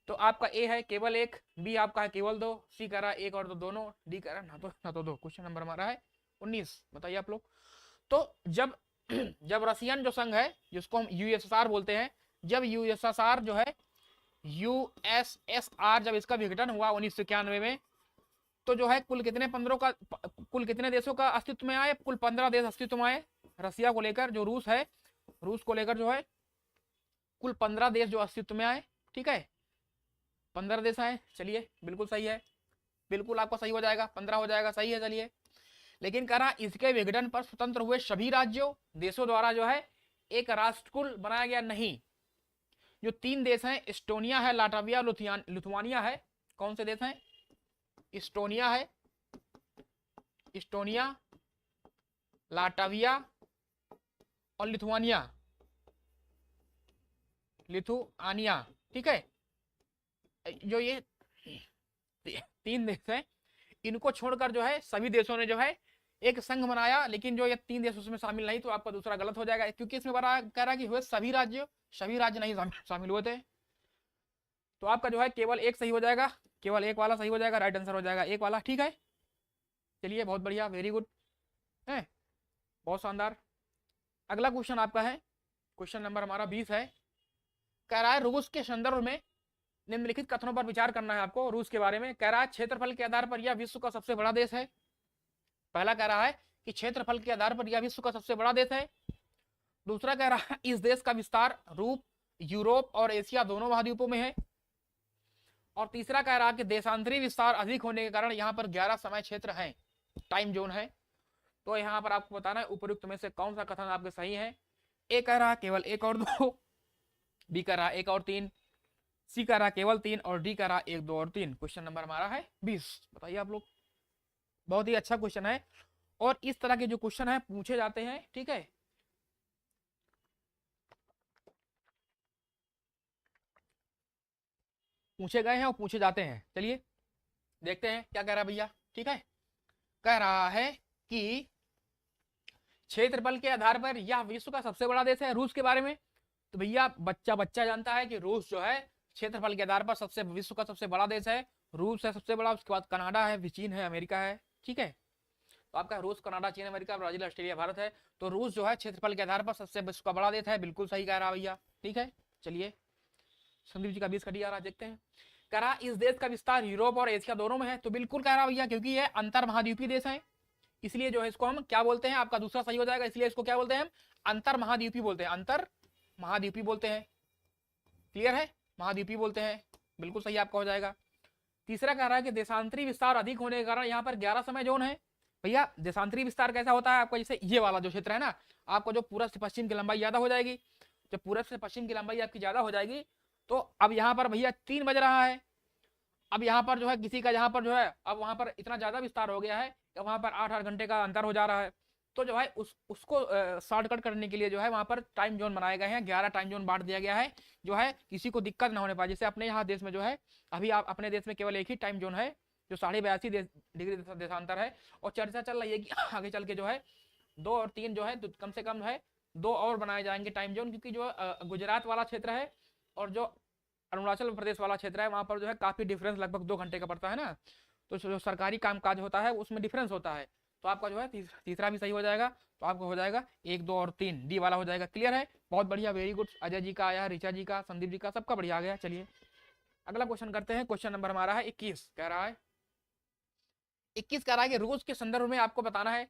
तो आपका ए है केवल एक, बी आपका है केवल दो, सी कह रहा है एक और दो दोनों, डी कह रहा है ना तो दो। क्वेश्चन नंबर हमारा है 19, बताइए आप लोग। तो जब जब रसियन जो संघ है जिसको हम यूएसएसआर बोलते हैं, जब यूएसएसआर जो है यूएसएसआर जब इसका विघटन हुआ 1991 में, तो जो है कुल कितने देशों का अस्तित्व में आए? कुल 15 देश अस्तित्व में आए। रसिया को लेकर जो रूस है, रूस को लेकर जो है कुल 15 देश जो अस्तित्व में आए। ठीक है, 15 देश आए। चलिए बिल्कुल सही है, बिल्कुल आपका सही हो जाएगा, 15 हो जाएगा, सही है। चलिए, लेकिन कह रहा इसके विघटन पर स्वतंत्र हुए सभी राज्यों देशों द्वारा जो है एक राष्ट्रकुल बनाया गया नहीं। जो 3 देश हैं, एस्टोनिया है, लाटविया, लिथुआनिया है। कौन से देश हैं? एस्टोनिया है, एस्टोनिया, लाटविया और लिथुआनिया, लिथुआनिया। ठीक है, जो ये 3 देश हैं इनको छोड़कर जो है सभी देशों ने जो है एक संघ बनाया, लेकिन जो ये 3 देश उसमें शामिल नहीं, तो आपका दूसरा गलत हो जाएगा, क्योंकि इसमें बड़ा कह रहा है कि हुए सभी राज्य नहीं शामिल हुए थे। तो आपका जो है केवल एक सही हो जाएगा, केवल एक वाला सही हो जाएगा, राइट आंसर हो जाएगा एक वाला। ठीक है, चलिए बहुत बढ़िया, वेरी गुड है, बहुत शानदार। अगला क्वेश्चन आपका है, क्वेश्चन नंबर हमारा 20 है। कह रहा है रूस के संदर्भ में निम्नलिखित कथनों पर विचार करना है आपको रूस के बारे में। कह रहा है क्षेत्रफल के आधार पर यह विश्व का सबसे बड़ा देश है। पहला कह रहा है कि क्षेत्रफल के आधार पर यह विश्व का सबसे बड़ा देश है। दूसरा कह रहा है इस देश का विस्तार यूरोप और एशिया दोनों महाद्वीपों में है। और तीसरा कह रहा है कि देशांतरी विस्तार अधिक होने के कारण यहाँ पर 11 समय क्षेत्र हैं, टाइम जोन है। तो यहाँ पर आपको बताना है उपयुक्त में से कौन सा कथन आपके सही है। ए कह रहा है केवल 1 और 2, बी कह रहा है 1 और 3, सी कह रहा है केवल 3 और डी कह रहा है 1, 2 और 3। क्वेश्चन नंबर हमारा है 20। बताइए आप लोग, बहुत ही अच्छा क्वेश्चन है और इस तरह के जो क्वेश्चन है पूछे जाते हैं। ठीक है, पूछे गए हैं और पूछे जाते हैं। चलिए देखते हैं क्या कह रहा है भैया। ठीक है, कह रहा है कि क्षेत्रफल के आधार पर यह विश्व का सबसे बड़ा देश है। रूस के बारे में तो भैया बच्चा जानता है कि रूस जो है क्षेत्रफल के आधार पर विश्व का सबसे बड़ा देश है। रूस है सबसे बड़ा, उसके बाद कनाडा है, चीन है, अमेरिका है। ठीक है, तो आपका रूस, कनाडा, चीन, अमेरिका, ब्राजील, ऑस्ट्रेलिया, भारत है। तो रूस जो है क्षेत्रफल के आधार पर सबसे विश्व का बड़ा देश है, बिल्कुल सही कह रहा भैया। ठीक है, चलिए संदीप जी का 20 कटी आ रहा, देखते हैं। कह रहा इस देश का विस्तार यूरोप और एशिया दोनों में है। तो बिल्कुल कह रहा भैया, क्योंकि ये अंतर महाद्वीपीय देश है, इसलिए जो है इसको हम क्या बोलते हैं, आपका दूसरा सही हो जाएगा। इसलिए इसको क्या बोलते हैं हम, अंतर महाद्वीपीय बोलते हैं, अंतर महाद्वीपीय बोलते हैं। क्लियर है, महाद्वीपीय बोलते हैं, बिल्कुल सही आपका हो जाएगा। तीसरा कह रहा है कि देशांतरी विस्तार अधिक होने के कारण यहाँ पर 11 समय जोन है। भैया देशांतरी विस्तार कैसा होता है आपका, जैसे ये वाला जो क्षेत्र है ना, आपको जो पूर्व से पश्चिम की लंबाई ज्यादा हो जाएगी। जब पूर्व से पश्चिम की लंबाई आपकी ज्यादा हो जाएगी तो अब यहाँ पर भैया 3 बज रहा है। अब यहाँ पर जो है किसी का यहाँ पर जो है अब वहां पर इतना ज्यादा विस्तार हो गया है कि वहां पर 8-8 घंटे का अंतर हो जा रहा है। तो जो है उसको शॉर्टकट करने के लिए जो है वहां पर टाइम जोन बनाए गए हैं, 11 टाइम जोन बांट दिया गया है, जो है किसी को दिक्कत ना होने पाए। जैसे अपने यहाँ देश में जो है अभी आप अपने देश में केवल एक ही टाइम जोन है जो 82.5 डिग्री देशांतर है। और चर्चा चल रही है कि आगे चल के जो है 2 और 3 जो है कम से कम है 2 और बनाए जाएंगे टाइम जोन, क्योंकि जो गुजरात वाला क्षेत्र है और जो अरुणाचल प्रदेश वाला क्षेत्र है वहां पर जो है काफी डिफरेंस लगभग 2 घंटे का पड़ता है ना। तो जो सरकारी कामकाज होता है उसमें डिफरेंस होता है। तो आपका जो है तीसरा भी सही हो जाएगा। तो आपको हो जाएगा 1, 2 और 3, डी वाला हो जाएगा। क्लियर है, बहुत बढ़िया, वेरी गुड। अजय जी का आया, ऋचा जी का, संदीप जी का, सबका बढ़िया आ गया। चलिए अगला क्वेश्चन करते हैं। क्वेश्चन नंबर हमारा है 21। कह रहा है 21 कह रहा है कि रूस के संदर्भ में आपको बताना है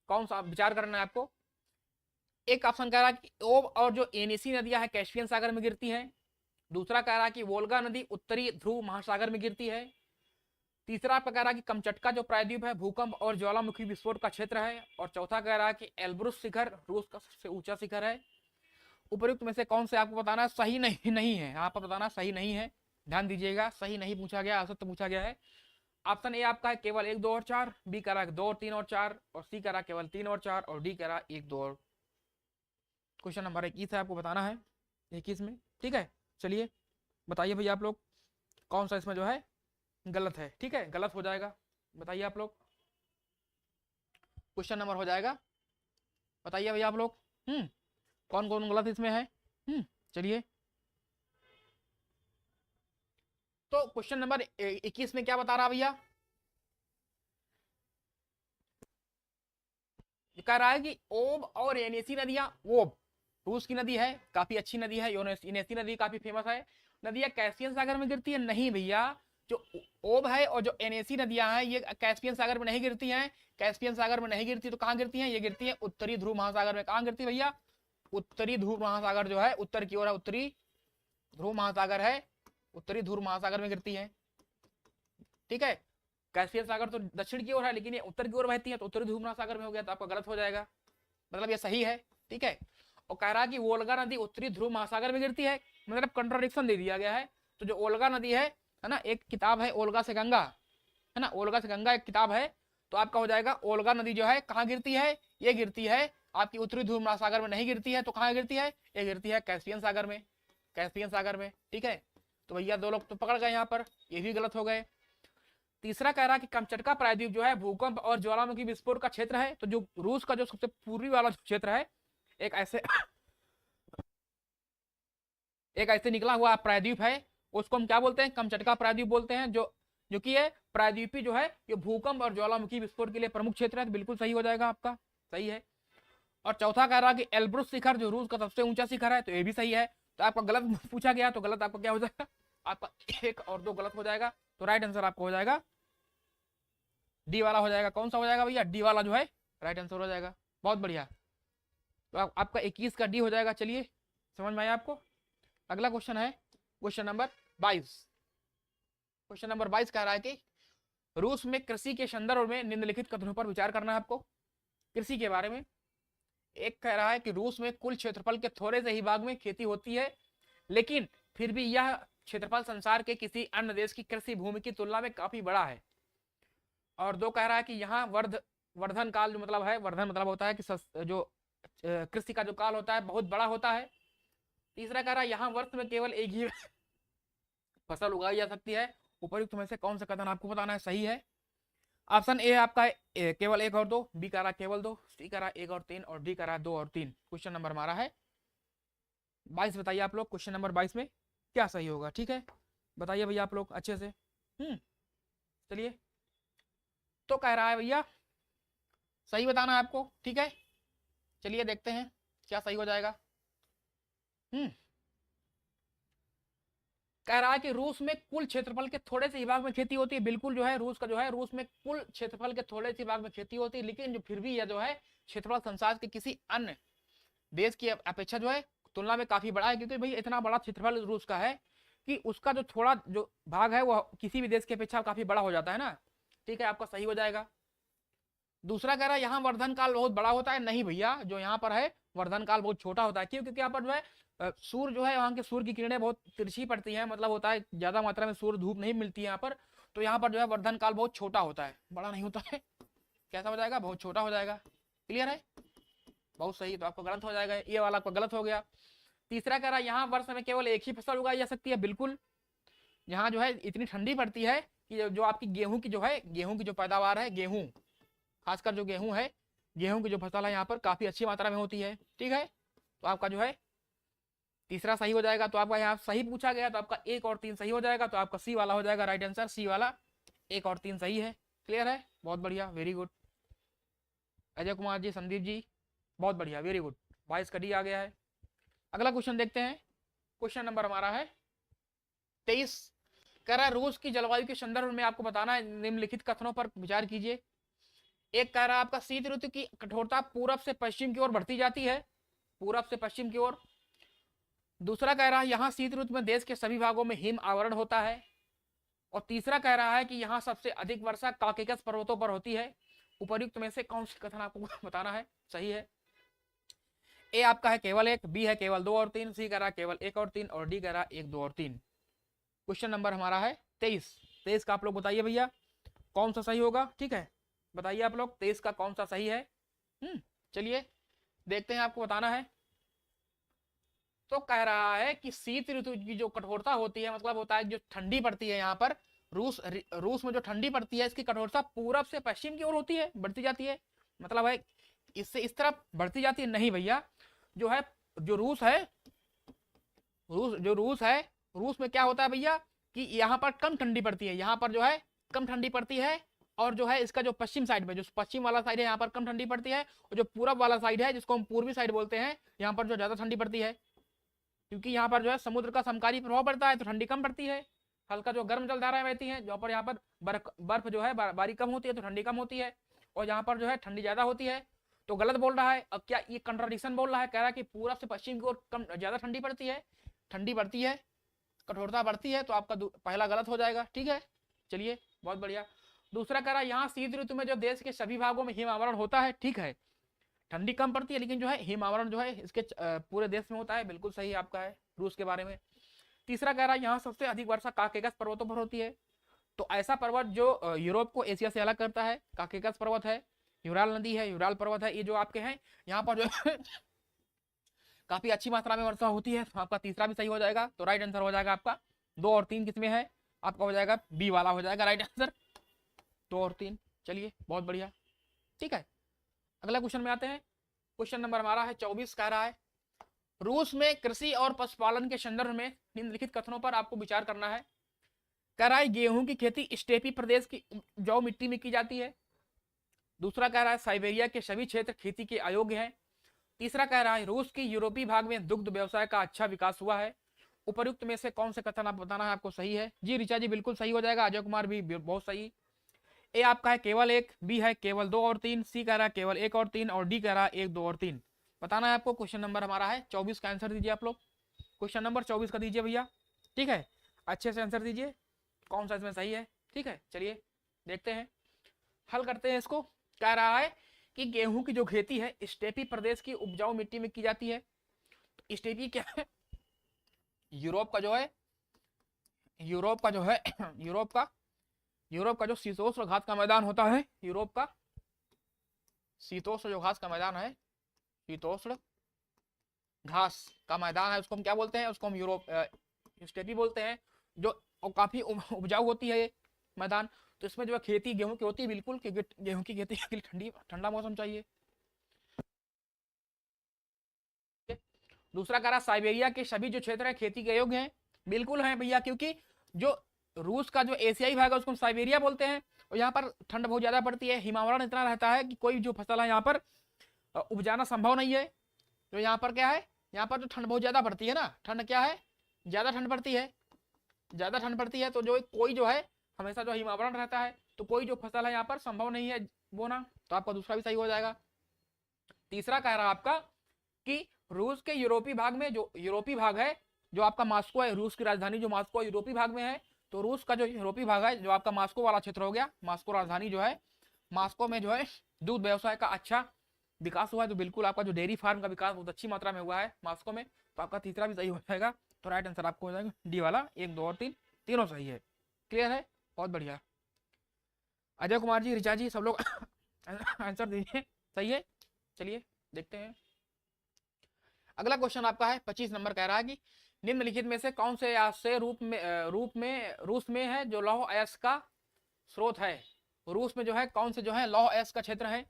कौन सा विचार करना है आपको। एक ऑप्शन कह रहा है कि ओब और जो एनेसी नदियां हैं कैस्पियन सागर में गिरती हैं। दूसरा कह रहा है कि वोल्गा नदी उत्तरी ध्रुव महासागर में गिरती है। तीसरा आपका कह रहा है कि कमचटका जो प्रायद्वीप है भूकंप और ज्वालामुखी विस्फोट का क्षेत्र है। और चौथा कह रहा है कि एल्ब्रुस शिखर रूस का सबसे ऊंचा शिखर है। उपयुक्त में से कौन से आपको बताना है सही नहीं है, यहाँ पर बताना सही नहीं है, ध्यान दीजिएगा, सही नहीं पूछा गया, असत्य पूछा गया है। ऑप्शन ए आपका है केवल 1, 2 और 4, बी कह रहा है 2 और 3 और 4, और सी कह रहा है केवल 3 और 4, और डी कह रहा है 1, 2 और। क्वेश्चन नंबर 21 है, आपको बताना है 21 में। ठीक है, चलिए बताइए भैया आप लोग कौन सा इसमें जो है गलत है। ठीक है, गलत हो जाएगा, बताइए आप लोग। क्वेश्चन नंबर हो जाएगा, बताइए भैया आप लोग कौन कौन गलत इसमें है। चलिए तो क्वेश्चन नंबर 21 में क्या बता रहा भैया, कह रहा है कि ओब और एनेसी नदियां, ओब रूस की नदी है, काफी अच्छी नदी है, एनेसी नदी काफी फेमस है। नदियां कैस्पियन सागर में गिरती है, नहीं भैया, जो ओब है और जो एनेसी नदियां हैं ये कैस्पियन सागर में नहीं गिरती हैं। कैस्पियन सागर में नहीं गिरती तो कहाँ गिरती हैं, ये गिरती है उत्तरी ध्रुव महासागर में। कहाँ गिरती है भैया, उत्तरी ध्रुव महासागर जो है उत्तर की ओर है, उत्तरी ध्रुव महासागर है, उत्तरी ध्रुव महासागर में गिरती है। ठीक है, कैस्पियन सागर तो दक्षिण की ओर है लेकिन ये उत्तर की ओर बहती है, तो उत्तरी ध्रुव महासागर में हो गया, तो आपका गलत हो जाएगा, मतलब ये सही है। ठीक है, और कह रहा कि वोल्गा नदी उत्तरी ध्रुव महासागर में गिरती है, मतलब कंट्राडिक्शन दे दिया गया है। तो जो ओल्गा नदी है ना, एक किताब है ओल्गा से गंगा, है ना, ओल्गा से गंगा एक किताब है, तो आपका हो जाएगा ओल्गा नदी जो है कहाँ गिरती है, ये गिरती है आपकी उत्तरी ध्रुव महासागर में नहीं गिरती है, तो कहाँ गिरती है, ये गिरती है कैस्पियन सागर में, कैस्पियन सागर में। ठीक है, तो भैया 2 लोग तो पकड़ गए यहाँ पर, ये भी गलत हो गए। तीसरा कह रहा है कि कमचटका प्रायद्वीप जो है भूकंप और ज्वालामुखी विस्फोट का क्षेत्र है। तो जो रूस का जो सबसे पूर्वी वाला क्षेत्र है, एक ऐसे निकला हुआ प्रायद्वीप है, उसको हम क्या बोलते हैं? कमचटका प्रायद्वीप बोलते हैं। जो कि ये प्रायद्वीपी जो है ये भूकंप और ज्वालामुखी विस्फोट के लिए प्रमुख क्षेत्र है। तो बिल्कुल सही हो जाएगा आपका, सही है। और चौथा कह रहा है कि एल्ब्रुस शिखर जो रूस का सबसे ऊंचा शिखर है, तो ये भी सही है। तो आपका गलत पूछा गया, तो गलत आपका क्या हो जाएगा? आपका 1 और 2 गलत हो जाएगा। तो राइट आंसर आपको हो जाएगा डी वाला हो जाएगा। कौन सा हो जाएगा भैया? डी वाला जो है राइट आंसर हो जाएगा। बहुत बढ़िया। तो आपका 21 का डी हो जाएगा। चलिए, समझ में आया आपको? अगला क्वेश्चन है क्वेश्चन नंबर 22। क्वेश्चन नंबर 22 कह रहा है कि रूस में कृषि के संदर्भ में निम्नलिखित कथनों पर विचार करना है आपको, कृषि के बारे में। एक कह रहा है कि रूस में कुल क्षेत्रफल के थोड़े से ही भाग में खेती होती है, लेकिन फिर भी यह क्षेत्रफल संसार के किसी अन्य देश की कृषि भूमि की तुलना में काफी बड़ा है। और 2 कह रहा है कि यहाँ वर्धन काल जो मतलब है, वर्धन मतलब होता है कि जो कृषि का जो काल होता है बहुत बड़ा होता है। तीसरा कह रहा है यहाँ वर्ष में केवल एक ही फसल उगाई जा सकती है। उपयुक्त में से कौन सा कथन आपको बताना है सही है? ऑप्शन ए आपका है केवल 1 और 2, बी कह रहा केवल 2, सी कह रहा 1 और 3 और डी कह रहा 2 और 3। क्वेश्चन नंबर हमारा है 22। बताइए आप लोग क्वेश्चन नंबर 22 में क्या सही होगा? ठीक है, बताइए भैया आप लोग अच्छे से। चलिए, तो कह रहा है भैया सही बताना है आपको, ठीक है। चलिए देखते हैं क्या सही हो जाएगा। कह रहा है कि रूस में कुल क्षेत्रफल के थोड़े से भाग में खेती होती है। बिल्कुल जो है रूस का जो है, रूस में कुल क्षेत्रफल के थोड़े से भाग में खेती होती है, लेकिन जो फिर भी यह जो है क्षेत्रफल संसार के किसी अन्य देश की अपेक्षा जो है तुलना में काफी बड़ा है। क्योंकि भाई इतना बड़ा क्षेत्रफल रूस का है कि उसका जो थोड़ा जो भाग है वह किसी भी देश की अपेक्षा काफी बड़ा हो जाता है ना। ठीक है, आपका सही हो जाएगा। दूसरा कह रहा है यहाँ वर्धन काल बहुत बड़ा होता है। नहीं भैया, जो यहाँ पर है वर्धन काल बहुत छोटा होता है। क्यों? क्योंकि यहाँ पर जो है सूर्य जो है, वहाँ के सूर्य की किरणें बहुत तिरछी पड़ती है, मतलब होता है ज्यादा मात्रा में सूर्य धूप नहीं मिलती है यहाँ पर। तो यहाँ पर जो है वर्धन काल बहुत छोटा होता है, बड़ा नहीं होता है। कैसा हो जाएगा? बहुत छोटा हो जाएगा। क्लियर है? बहुत सही। तो आपको गलत हो जाएगा, ये वाला आपका गलत हो गया। तीसरा कह रहा है यहाँ वर्ष में केवल एक ही फसल उगाई जा सकती है। बिल्कुल, यहाँ जो है इतनी ठंडी पड़ती है कि जो आपकी गेहूं की जो है, गेहूं की जो पैदावार है, गेहूं खासकर जो गेहूं है, गेहूं की जो फसल है यहाँ पर काफी अच्छी मात्रा में होती है। ठीक है, तो आपका जो है तीसरा सही हो जाएगा। तो आपका यहाँ सही पूछा गया, तो आपका 1 और 3 सही हो जाएगा। तो आपका सी वाला हो जाएगा राइट आंसर, सी वाला 1 और 3 सही है। क्लियर है? बहुत बढ़िया, वेरी गुड। अजय कुमार जी, संदीप जी, बहुत बढ़िया, वेरी गुड। 22 का डी आ गया है। अगला क्वेश्चन देखते हैं। क्वेश्चन नंबर हमारा है 23। कह रहा है रूस की जलवायु के संदर्भ में आपको बताना है, निम्नलिखित कथनों पर विचार कीजिए। एक कह रहा है आपका शीत ऋतु की कठोरता पूरब से पश्चिम की ओर बढ़ती जाती है, पूरब से पश्चिम की ओर। दूसरा कह रहा है यहाँ शीत ऋतु में देश के सभी भागों में हिम आवरण होता है। और तीसरा कह रहा है कि यहाँ सबसे अधिक वर्षा काकेकस पर्वतों पर होती है। उपर्युक्त में से कौन सा कथन आपको बताना है सही है? ए आपका है केवल 1, बी है केवल 2 और 3, सी कह रहा है केवल 1 और 3 और डी कह रहा है 1, 2 और 3। क्वेश्चन नंबर हमारा है 23। 23 का आप लोग बताइए भैया कौन सा सही होगा। ठीक है, बताइए आप लोग 23 का कौन सा सही है। चलिए देखते हैं, आपको बताना है। तो कह रहा है कि शीत ऋतु की जो कठोरता होती है, मतलब होता है जो ठंडी पड़ती है यहाँ पर रूस में जो ठंडी पड़ती है, इसकी कठोरता पूरब से पश्चिम की ओर होती है, बढ़ती जाती है। मतलब है इससे इस तरफ बढ़ती जाती है। नहीं भैया, जो है जो रूस है, रूस में क्या होता है भैया कि यहाँ पर कम ठंडी पड़ती है, यहाँ पर जो है कम ठंडी पड़ती है। और जो है इसका जो पश्चिम साइड में, जो पश्चिम वाला साइड है यहाँ पर कम ठंडी पड़ती है, और जो पूरब वाला साइड है जिसको हम पूर्वी साइड बोलते हैं, यहाँ पर जो ज्यादा ठंडी पड़ती है। क्योंकि यहाँ पर जो है समुद्र का समकारी प्रभाव पड़ता है, तो ठंडी कम पड़ती है। हल्का जो गर्म जलधाराएं बहती हैं, जहाँ पर यहाँ पर बर्फ जो है बारी कम होती है, तो ठंडी कम होती है। और यहाँ पर जो है ठंडी ज्यादा होती है। तो गलत बोल रहा है। अब क्या ये कंट्राडिक्शन बोल रहा है? कह रहा है कि पूरब से पश्चिम की ओर कम ज्यादा ठंडी पड़ती है, ठंडी बढ़ती है, कठोरता बढ़ती है। तो आपका पहला गलत हो जाएगा। ठीक है, चलिए बहुत बढ़िया। दूसरा कह रहा है यहाँ शीत ऋतु में जो देश के सभी भागों में हिम आवरण होता है। ठीक है, ठंडी कम पड़ती है, लेकिन जो है हिम आवरण जो है इसके पूरे देश में होता है। बिल्कुल सही आपका है रूस के बारे में। तीसरा कह रहा है यहाँ सबसे अधिक वर्षा काकेकस पर्वतों पर होती है। तो ऐसा पर्वत जो यूरोप को एशिया से अलग करता है, काकेकस पर्वत है, यूराल नदी है, यूराल पर्वत है, ये जो आपके हैं यहाँ पर जो काफी अच्छी मात्रा में वर्षा होती है। तो आपका तीसरा भी सही हो जाएगा। तो राइट आंसर हो जाएगा आपका 2 और 3 किसमें है? आपका हो जाएगा बी वाला हो जाएगा राइट आंसर। 2 और 3। चलिए बहुत बढ़िया, ठीक है। अगला क्वेश्चन में आते हैं। क्वेश्चन नंबर हमारा है 24, कह रहा है रूस में कृषि और पशुपालन के संदर्भ में निम्नलिखित कथनों पर आपको विचार करना है। कह रहा है गेहूं की खेती स्टेपी प्रदेश की उपजाऊ मिट्टी में की जाती है। दूसरा कह रहा है साइबेरिया के सभी क्षेत्र खेती के अयोग्य हैं। तीसरा कह रहा है रूस की यूरोपीय भाग में दुग्ध व्यवसाय का अच्छा विकास हुआ है। उपयुक्त में से कौन से कथन आप बताना है आपको सही है। जी ऋचा जी बिल्कुल सही हो जाएगा, अजय कुमार भी बहुत सही। ए आपका है केवल 1, बी है केवल 2 और 3, सी कह रहा है केवल 1 और 3 और डी कह रहा है 1, 2 और 3। बताना है आपको। क्वेश्चन नंबर हमारा है 24 का आंसर दीजिए आप लोग। क्वेश्चन नंबर 24 का दीजिए भैया, ठीक है। अच्छे से आंसर दीजिए कौन सा इसमें सही है, ठीक है। चलिए देखते हैं, हल करते हैं इसको। कह रहा है कि गेहूं की जो खेती है स्टेपी प्रदेश की उपजाऊ मिट्टी में की जाती है। तो स्टेपी क्या है, यूरोप का जो है यूरोप का जो शीतोष्ण घास का मैदान होता है, यूरोप का शीतोष्ण जो घास का मैदान है, शीतोष्ण घास का मैदान है, उसको हम क्या बोलते हैं, उसको हम यूरोप स्टेपी बोलते हैं। जो काफी उपजाऊ होती है ये मैदान। तो इसमें जो है खेती गेहूं की होती है बिल्कुल, क्योंकि गेहूं की खेती के लिए ठंडा मौसम चाहिए। दूसरा कह रहा साइबेरिया के सभी जो क्षेत्र है खेती के योग्य हैं। बिल्कुल है भैया, क्योंकि जो रूस का जो एशियाई भाग है उसको हम साइबेरिया बोलते हैं। और यहाँ पर ठंड बहुत ज्यादा पड़ती है, हिमावरण इतना रहता है कि कोई जो फसल है यहाँ पर उपजाना संभव नहीं है। तो यहाँ पर क्या है, यहाँ पर जो ठंड बहुत ज्यादा पड़ती है ना, ठंड क्या है, ज्यादा ठंड पड़ती है, ज्यादा ठंड पड़ती है। तो जो कोई जो है हमेशा जो हिमावरण रहता है, तो कोई जो फसल है यहाँ पर संभव नहीं है बोना। तो आपका दूसरा भी सही हो जाएगा। तीसरा कह रहा आपका कि रूस के यूरोपीय भाग में, जो यूरोपीय भाग है, जो आपका मॉस्को है, रूस की राजधानी जो मॉस्को यूरोपीय भाग में है। तो रूस का जो यूरोपीय भाग है, जो आपका मॉस्को वाला क्षेत्र हो गया, मॉस्को राजधानी जो है, मॉस्को में जो है दूध व्यवसाय का अच्छा विकास हुआ है। तो बिल्कुल आपका जो डेयरी फार्म का विकास बहुत अच्छी मात्रा में हुआ है मॉस्को में। तो आपका तीसरा भी सही हो जाएगा। तो राइट आंसर आपको हो जाएगा डी वाला, 1, 2 और 3 तीनों सही है। क्लियर है, बहुत बढ़िया। अजय कुमार जी, ऋचा जी, सब लोग आंसर दीजिए, सही है। चलिए देखते हैं। अगला क्वेश्चन आपका है 25 नंबर, कह रहा है कि निम्नलिखित में से कौन से ऐसे रूस में है जो लौह अयस्क का स्रोत है। रूस में जो है कौन से जो है लौह अयस्क का क्षेत्र है।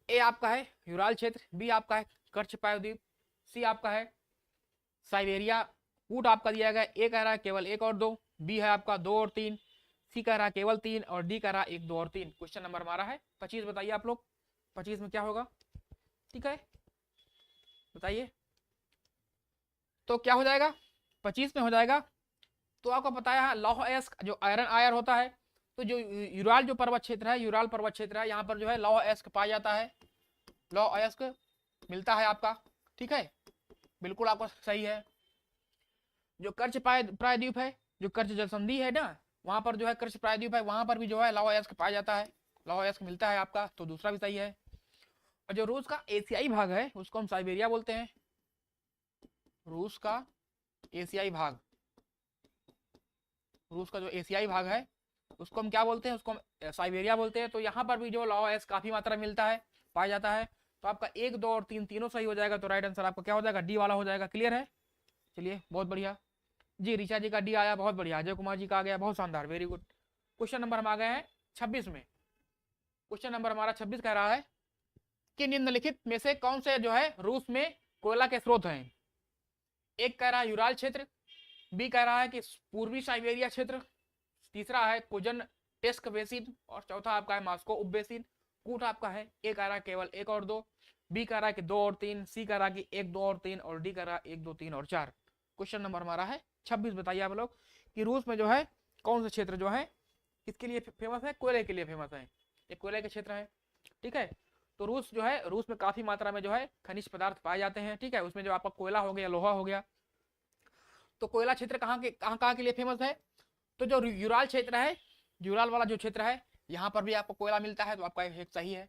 ए आपका है यूराल क्षेत्र, बी आपका है कर्च प्रायद्वीप, सी आपका है साइबेरिया कूट आपका दिया गया। ए कह रहा है केवल 1 और 2, बी है आपका 2 और 3, सी कह रहा है केवल 3 और डी कह रहा है 1, 2 और 3। क्वेश्चन नंबर हमारा है 25। बताइए आप लोग 25 में क्या होगा, ठीक है, बताइए। तो क्या हो जाएगा 25 में हो जाएगा। तो आपको पता है लौह अयस्क जो आयरन आयर होता है। तो जो यूराल जो पर्वत क्षेत्र है, यूराल पर्वत क्षेत्र है, यहाँ पर जो है लौह अयस्क पाया जाता है, लौह अयस्क मिलता है आपका, ठीक है, बिल्कुल आपका सही है। जो कर्च प्रायद्वीप है, जो कर्च जलसंधि है ना, वहां पर जो है कर्च प्रायद्वीप है, वहां पर भी जो है लौह अयस्क पाया जाता है, लौह अयस्क मिलता है आपका। तो दूसरा भी सही है। और जो रूस का एशियाई भाग है उसको हम साइबेरिया बोलते हैं। रूस का एशियाई भाग, रूस का जो एशियाई भाग है उसको हम क्या बोलते हैं, उसको हम साइबेरिया बोलते हैं। तो यहाँ पर भी जो लौह अयस्क काफी मात्रा मिलता है, पाया जाता है। तो आपका 1, 2 और 3 तीनों सही हो जाएगा। तो राइट आंसर आपका क्या हो जाएगा, डी वाला हो जाएगा। क्लियर है, चलिए बहुत बढ़िया। जी ऋचा जी का डी आया, बहुत बढ़िया। अजय कुमार जी का आ गया, बहुत शानदार, वेरी गुड। क्वेश्चन नंबर हम आ गए हैं 26 में। क्वेश्चन नंबर हमारा 26 कह रहा है कि निम्नलिखित में से कौन से जो है रूस में कोयला के स्रोत हैं। एक कह रहा है यूराल क्षेत्र, बी कह रहा है कि पूर्वी साइबेरिया क्षेत्र, तीसरा है कुजन टेस्क बेसिन और चौथा आपका है मॉस्को उप बेसिन। कूट आपका है ए कह रहा है केवल 1 और 2, बी कह रहा है कि 2 और 3, सी कह रहा है कि 1, 2 और 3 और डी कह रहा है 1, 2, 3 और 4। क्वेश्चन नंबर हमारा है 26। बताइए आप लोग कि रूस में जो है कौन से क्षेत्र जो है किसके लिए फेमस है, कोयले के लिए फेमस है। एक कोयले के क्षेत्र है, ठीक है। तो रूस जो है, रूस में काफी मात्रा में जो है खनिज पदार्थ पाए जाते हैं, ठीक है। उसमें जो आपका कोयला हो गया, लोहा हो गया। तो कोयला क्षेत्र कहाँ के लिए फेमस है। तो जो यूराल क्षेत्र है, यूराल वाला जो क्षेत्र है, यहाँ पर भी आपको कोयला मिलता है। तो आपका एक सही है।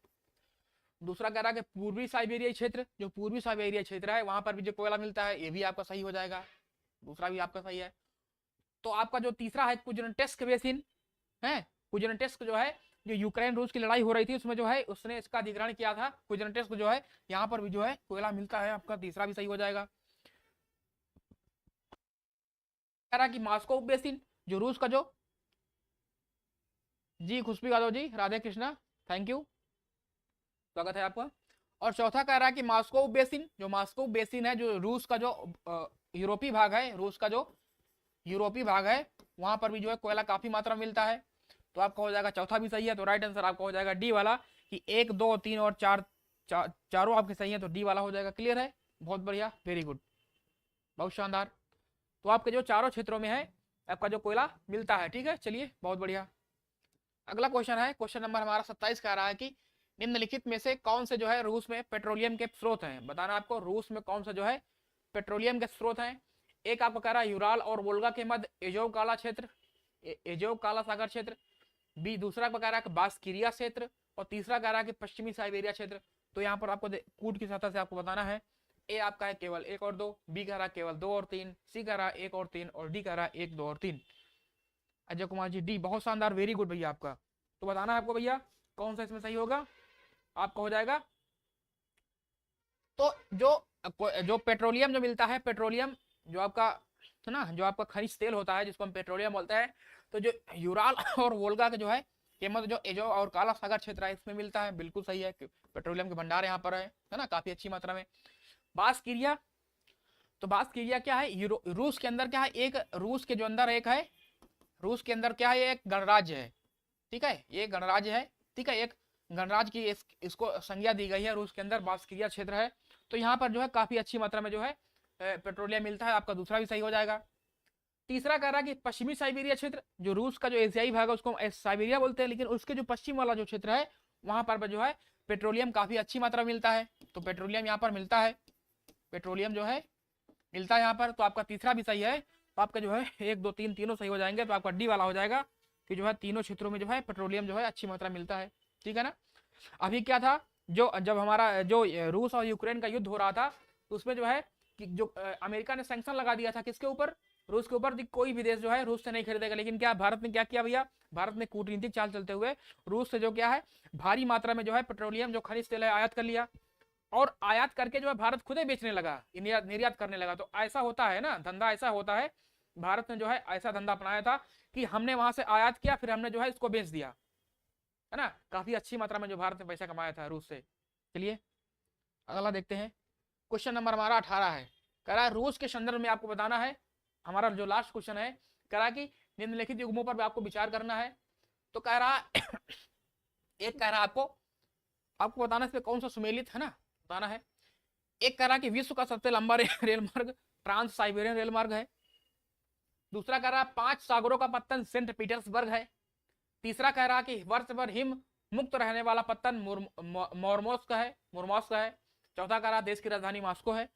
दूसरा कह रहा है कि पूर्वी साइबेरिया क्षेत्र, जो पूर्वी साइबेरिया क्षेत्र है वहां पर भी जो कोयला मिलता है, ये भी आपका सही हो जाएगा। दूसरा भी आपका सही है। तो आपका जो तीसरा है कुजनेटेस्क बेसिन है, कुजनेटेस्क जो है, जो यूक्रेन रूस की लड़ाई हो रही थी उसमें जो है उसने इसका अधिग्रहण किया था। कुजनेटेस्क जो है यहाँ पर भी जो है कोयला मिलता है। आपका तीसरा भी सही हो जाएगा। कह रहा कि मॉस्को बेसिन, जो रूस का जो जी खुशबू यादव जी, राधे कृष्णा, थैंक यू, स्वागत है आपका। और चौथा कह रहा है कि मॉस्को बेसिन, जो मॉस्को बेसिन है, जो रूस का जो यूरोपीय भाग है, रूस का जो यूरोपीय भाग है, वहां पर भी जो है कोयला काफी मात्रा में मिलता है। तो आपका हो जाएगा चौथा भी सही है, तो राइट आंसर आपका हो जाएगा डी वाला, कि 1 2 3 और 4 चारों आपके सही है, तो डी वाला हो जाएगा। क्लियर है, बहुत बढ़िया, वेरी गुड, बहुत शानदार। तो आपके जो चारों क्षेत्रों में है आपका जो कोयला मिलता है। ठीक है, चलिए बहुत बढ़िया। अगला क्वेश्चन है, क्वेश्चन नंबर हमारा 27 कह रहा है कि निम्नलिखित में से कौन से जो है रूस में पेट्रोलियम के स्रोत हैं। बताना आपको रूस में कौन सा जो है पेट्रोलियम के स्रोत हैं। एक आपको कह रहा है यूराल और वोल्गा के मध्य एजोव काला क्षेत्र, एजोव काला सागर क्षेत्र। बी दूसरा कह रहा है बास्किरिया क्षेत्र, और तीसरा कह रहा है कि पश्चिमी साइबेरिया क्षेत्र। तो यहाँ पर आपको कूट की सतह से आपको बताना है। ए आपका है केवल 1 और 2, बी कह रहा है केवल 2 और 3, सी कह रहा है 1 और 3, और डी कह रहा है 1 2 और 3। अजय कुमार जी डी, बहुत शानदार, वेरी गुड भैया आपका। तो बताना है आपको भैया कौन सा इसमें सही होगा, आपका हो जाएगा। तो जो पेट्रोलियम जो मिलता है, पेट्रोलियम जो आपका है ना, जो आपका खनिज तेल होता है जिसको हम पेट्रोलियम बोलते हैं, तो जो यूराल और वोल्गा के जो है कीमत जो एजो और काला सागर क्षेत्र है इसमें मिलता है। बिल्कुल सही है, पेट्रोलियम के भंडार यहाँ पर है ना, काफी अच्छी मात्रा में। बास्किरिया, तो बास्किरिया क्या है, रूस के अंदर क्या है, एक रूस के जो अंदर एक है, रूस के अंदर क्या है, एक गणराज्य है। ठीक है, ये गणराज्य है। ठीक है, एक गणराज्य की इसको संज्ञा दी गई है, रूस के अंदर बास्किरिया क्षेत्र है। तो यहाँ पर जो है काफी अच्छी मात्रा में जो है पेट्रोलियम मिलता है। आपका दूसरा भी सही हो जाएगा। तीसरा कह रहा है कि पश्चिमी साइबेरिया क्षेत्र, जो रूस का जो एशियाई भाग है उसको साइबेरिया बोलते हैं, लेकिन उसके जो पश्चिम वाला जो क्षेत्र है वहां पर जो है पेट्रोलियम काफी अच्छी मात्रा में मिलता है। तो पेट्रोलियम यहाँ पर मिलता है, पेट्रोलियम जो है मिलता है यहाँ पर। तो आपका तीसरा भी सही है, तो आपका जो है 1 2 3 तीनों सही हो जाएंगे। तो आपका डी वाला हो जाएगा कि जो है तीनों क्षेत्रों में जो है पेट्रोलियम जो है अच्छी मात्रा मिलता है। ठीक है ना। अभी क्या था, जो जब हमारा जो रूस और यूक्रेन का युद्ध हो रहा था, तो उसमें जो है कि जो अमेरिका ने सैंक्शन लगा दिया था किसके ऊपर, रूस के ऊपर। कोई भी देश जो है रूस से नहीं खरीदेगा। लेकिन क्या भारत ने क्या किया भैया, भारत ने कूटनीतिक चाल चलते हुए रूस से जो क्या है भारी मात्रा में जो है पेट्रोलियम जो खनिज तेल है आयात कर लिया, और आयात करके जो है भारत खुद ही बेचने लगा, निर्यात करने लगा। तो ऐसा होता है ना, धंधा ऐसा होता है। भारत ने जो है ऐसा धंधा अपनाया था कि हमने वहां से आयात किया, फिर हमने जो है इसको बेच दिया, है ना। काफी अच्छी मात्रा में जो भारत ने पैसा कमाया था रूस से। चलिए अगला देखते हैं। क्वेश्चन नंबर हमारा 18 है, कह रहा है रूस के संदर्भ में आपको बताना है। हमारा जो लास्ट क्वेश्चन है, कह रहा है कि निम्नलिखित युग्मों पर आपको विचार करना है। तो कह रहा एक कह रहा है आपको बताना इसमें कौन सा सुमेलित है ना, बताना है। एक कह रहा है कि विश्व का सबसे लंबा रेल मार्ग ट्रांस साइबेरियन रेल मार्ग है। दूसरा कह रहा है 5 सागरों का पत्तन सेंट पीटर्सबर्ग है। तीसरा कह रहा है कि वर्ष भर हिम मुक्त रहने वाला पत्तन मोरमोस का है। चौथा कह रहा है देश की राजधानी मॉस्को है।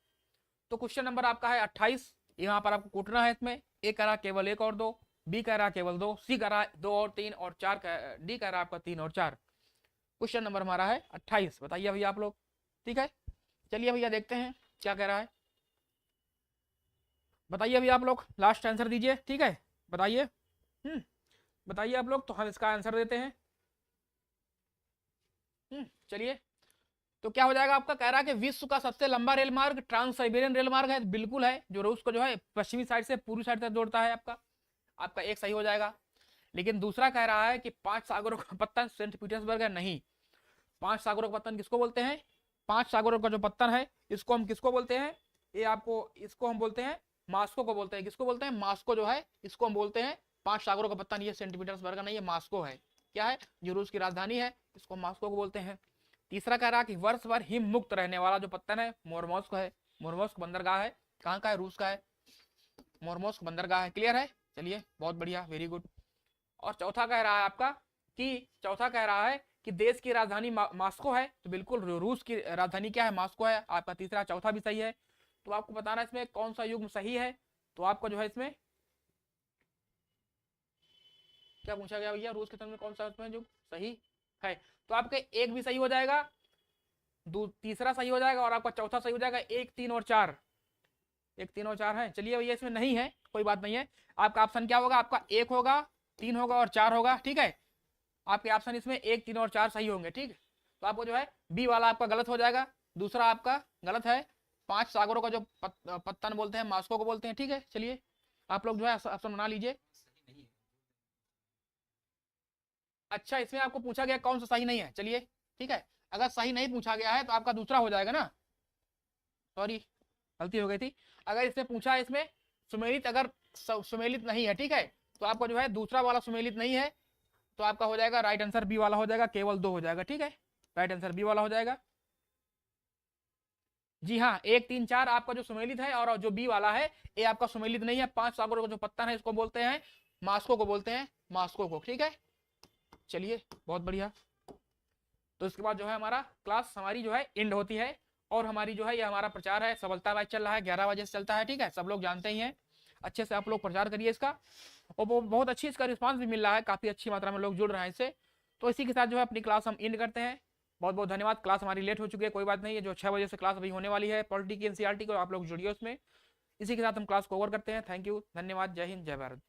तो क्वेश्चन नंबर आपका है 28, यहाँ पर आपको कूटना है इसमें। ए कह रहा केवल 1 और 2, बी कह रहा केवल 2, सी कह रहा 2 और 3, और 4 डी कह रहा आपका 3 और 4। क्वेश्चन नंबर हमारा है 28, बताइए भैया आप लोग। ठीक है, चलिए भैया देखते हैं क्या कह रहा है, बताइए अभी आप लोग लास्ट आंसर दीजिए। ठीक है, बताइए बताइए आप लोग, तो हम इसका आंसर देते हैं। चलिए, तो क्या हो जाएगा आपका, कह रहा है कि विश्व का सबसे लंबा रेल मार्ग ट्रांस साइबेरियन रेल मार्ग है। बिल्कुल है, जो रूस को जो है पश्चिमी साइड से पूर्वी साइड तक जोड़ता है। आपका एक सही हो जाएगा। लेकिन दूसरा कह रहा है कि 5 सागरों का पत्तन सेंट पीटर्सबर्ग है। नहीं, 5 सागरों का पत्तन किसको बोलते हैं, 5 सागरों का जो पत्तन है इसको हम किसको बोलते हैं, ये आपको इसको हम बोलते हैं मास्को को बोलते हैं। किसको बोलते हैं, मास्को जो है इसको हम बोलते हैं। 5 सागरों का पत्तन ये सेंट पीटर्सबर्ग नहीं है, मास्को है। क्या है, जो रूस की राजधानी है, इसको मास्को को बोलते हैं। तीसरा कह रहा कि वर्ष भर हिम मुक्त रहने वाला जो पत्तन है मोरमोस्क है। मोरमोस्क बंदरगाह है, कहाँ का है, रूस का है। मोरमोस्क बंदरगाह है। क्लियर है, चलिए बहुत बढ़िया, वेरी गुड। और चौथा कह रहा है आपका कि देश की राजधानी मॉस्को है। तो बिल्कुल रूस की राजधानी क्या है, मॉस्को है। आपका तीसरा चौथा भी सही है। तो आपको बताना इसमें कौन सा युग्म सही है। तो आपको जो है इसमें क्या पूछा गया भैया, रूस के संदर्भ में कौन सा उसमें युग्म सही है। तो आपके एक भी सही हो जाएगा, तीसरा सही हो जाएगा, और आपका चौथा सही हो जाएगा। 1 3 और 4, 1 3 और 4 है। चलिए भैया इसमें नहीं है, कोई बात नहीं है। आपका ऑप्शन क्या होगा, आपका 1 होगा, 3 होगा और 4 होगा। ठीक है, आपके ऑप्शन इसमें 1 3 और 4 सही होंगे। ठीक, तो आपको जो है बी वाला आपका गलत हो जाएगा, दूसरा आपका गलत है। 5 सागरों का जो पत्तन बोलते हैं मॉस्को को बोलते हैं। ठीक है, चलिए आप लोग जो है ऑप्शन बना लीजिए। अच्छा, इसमें आपको पूछा गया कौन सा सही नहीं है, चलिए ठीक है, अगर सही नहीं पूछा गया है तो आपका दूसरा हो जाएगा ना, सॉरी गलती हो गई थी। अगर इसमें पूछा है इसमें सुमेलित, अगर सुमेलित नहीं है, ठीक है, तो आपका जो है दूसरा वाला सुमेलित नहीं है, तो आपका हो जाएगा राइट आंसर बी वाला हो जाएगा, केवल 2 हो जाएगा, ठीक है, राइट आंसर बी वाला हो जाएगा। जी हाँ, 1 3 4 आपका जो सुमेलित है, और जो बी वाला है ये आपका सुमेलित नहीं है। 5 सागरों का जो पत्थर है इसको बोलते हैं मास्को को, बोलते हैं मास्को को, ठीक है। चलिए बहुत बढ़िया। तो इसके बाद जो है हमारा क्लास हमारी जो है एंड होती है, और हमारी जो है ये हमारा प्रचार है सफलता बैच चल रहा है, 11 बजे से चलता है, ठीक है, सब लोग जानते ही हैं। अच्छे से आप लोग प्रचार करिए इसका, और बहुत अच्छी इसका रिस्पांस भी मिल रहा है, काफ़ी अच्छी मात्रा में लोग जुड़ रहे हैं इससे। तो इसी के साथ जो है अपनी क्लास हम एंड करते हैं। बहुत बहुत धन्यवाद। क्लास हमारी लेट हो चुकी है, कोई बात नहीं है, जो 6 बजे से क्लास अभी होने वाली है पॉलिटी की, एनसीईआरटी को, आप लोग जुड़िए उसमें। इसी के साथ हम क्लास को ओवर करते हैं। थैंक यू, धन्यवाद, जय हिंद, जय भारत।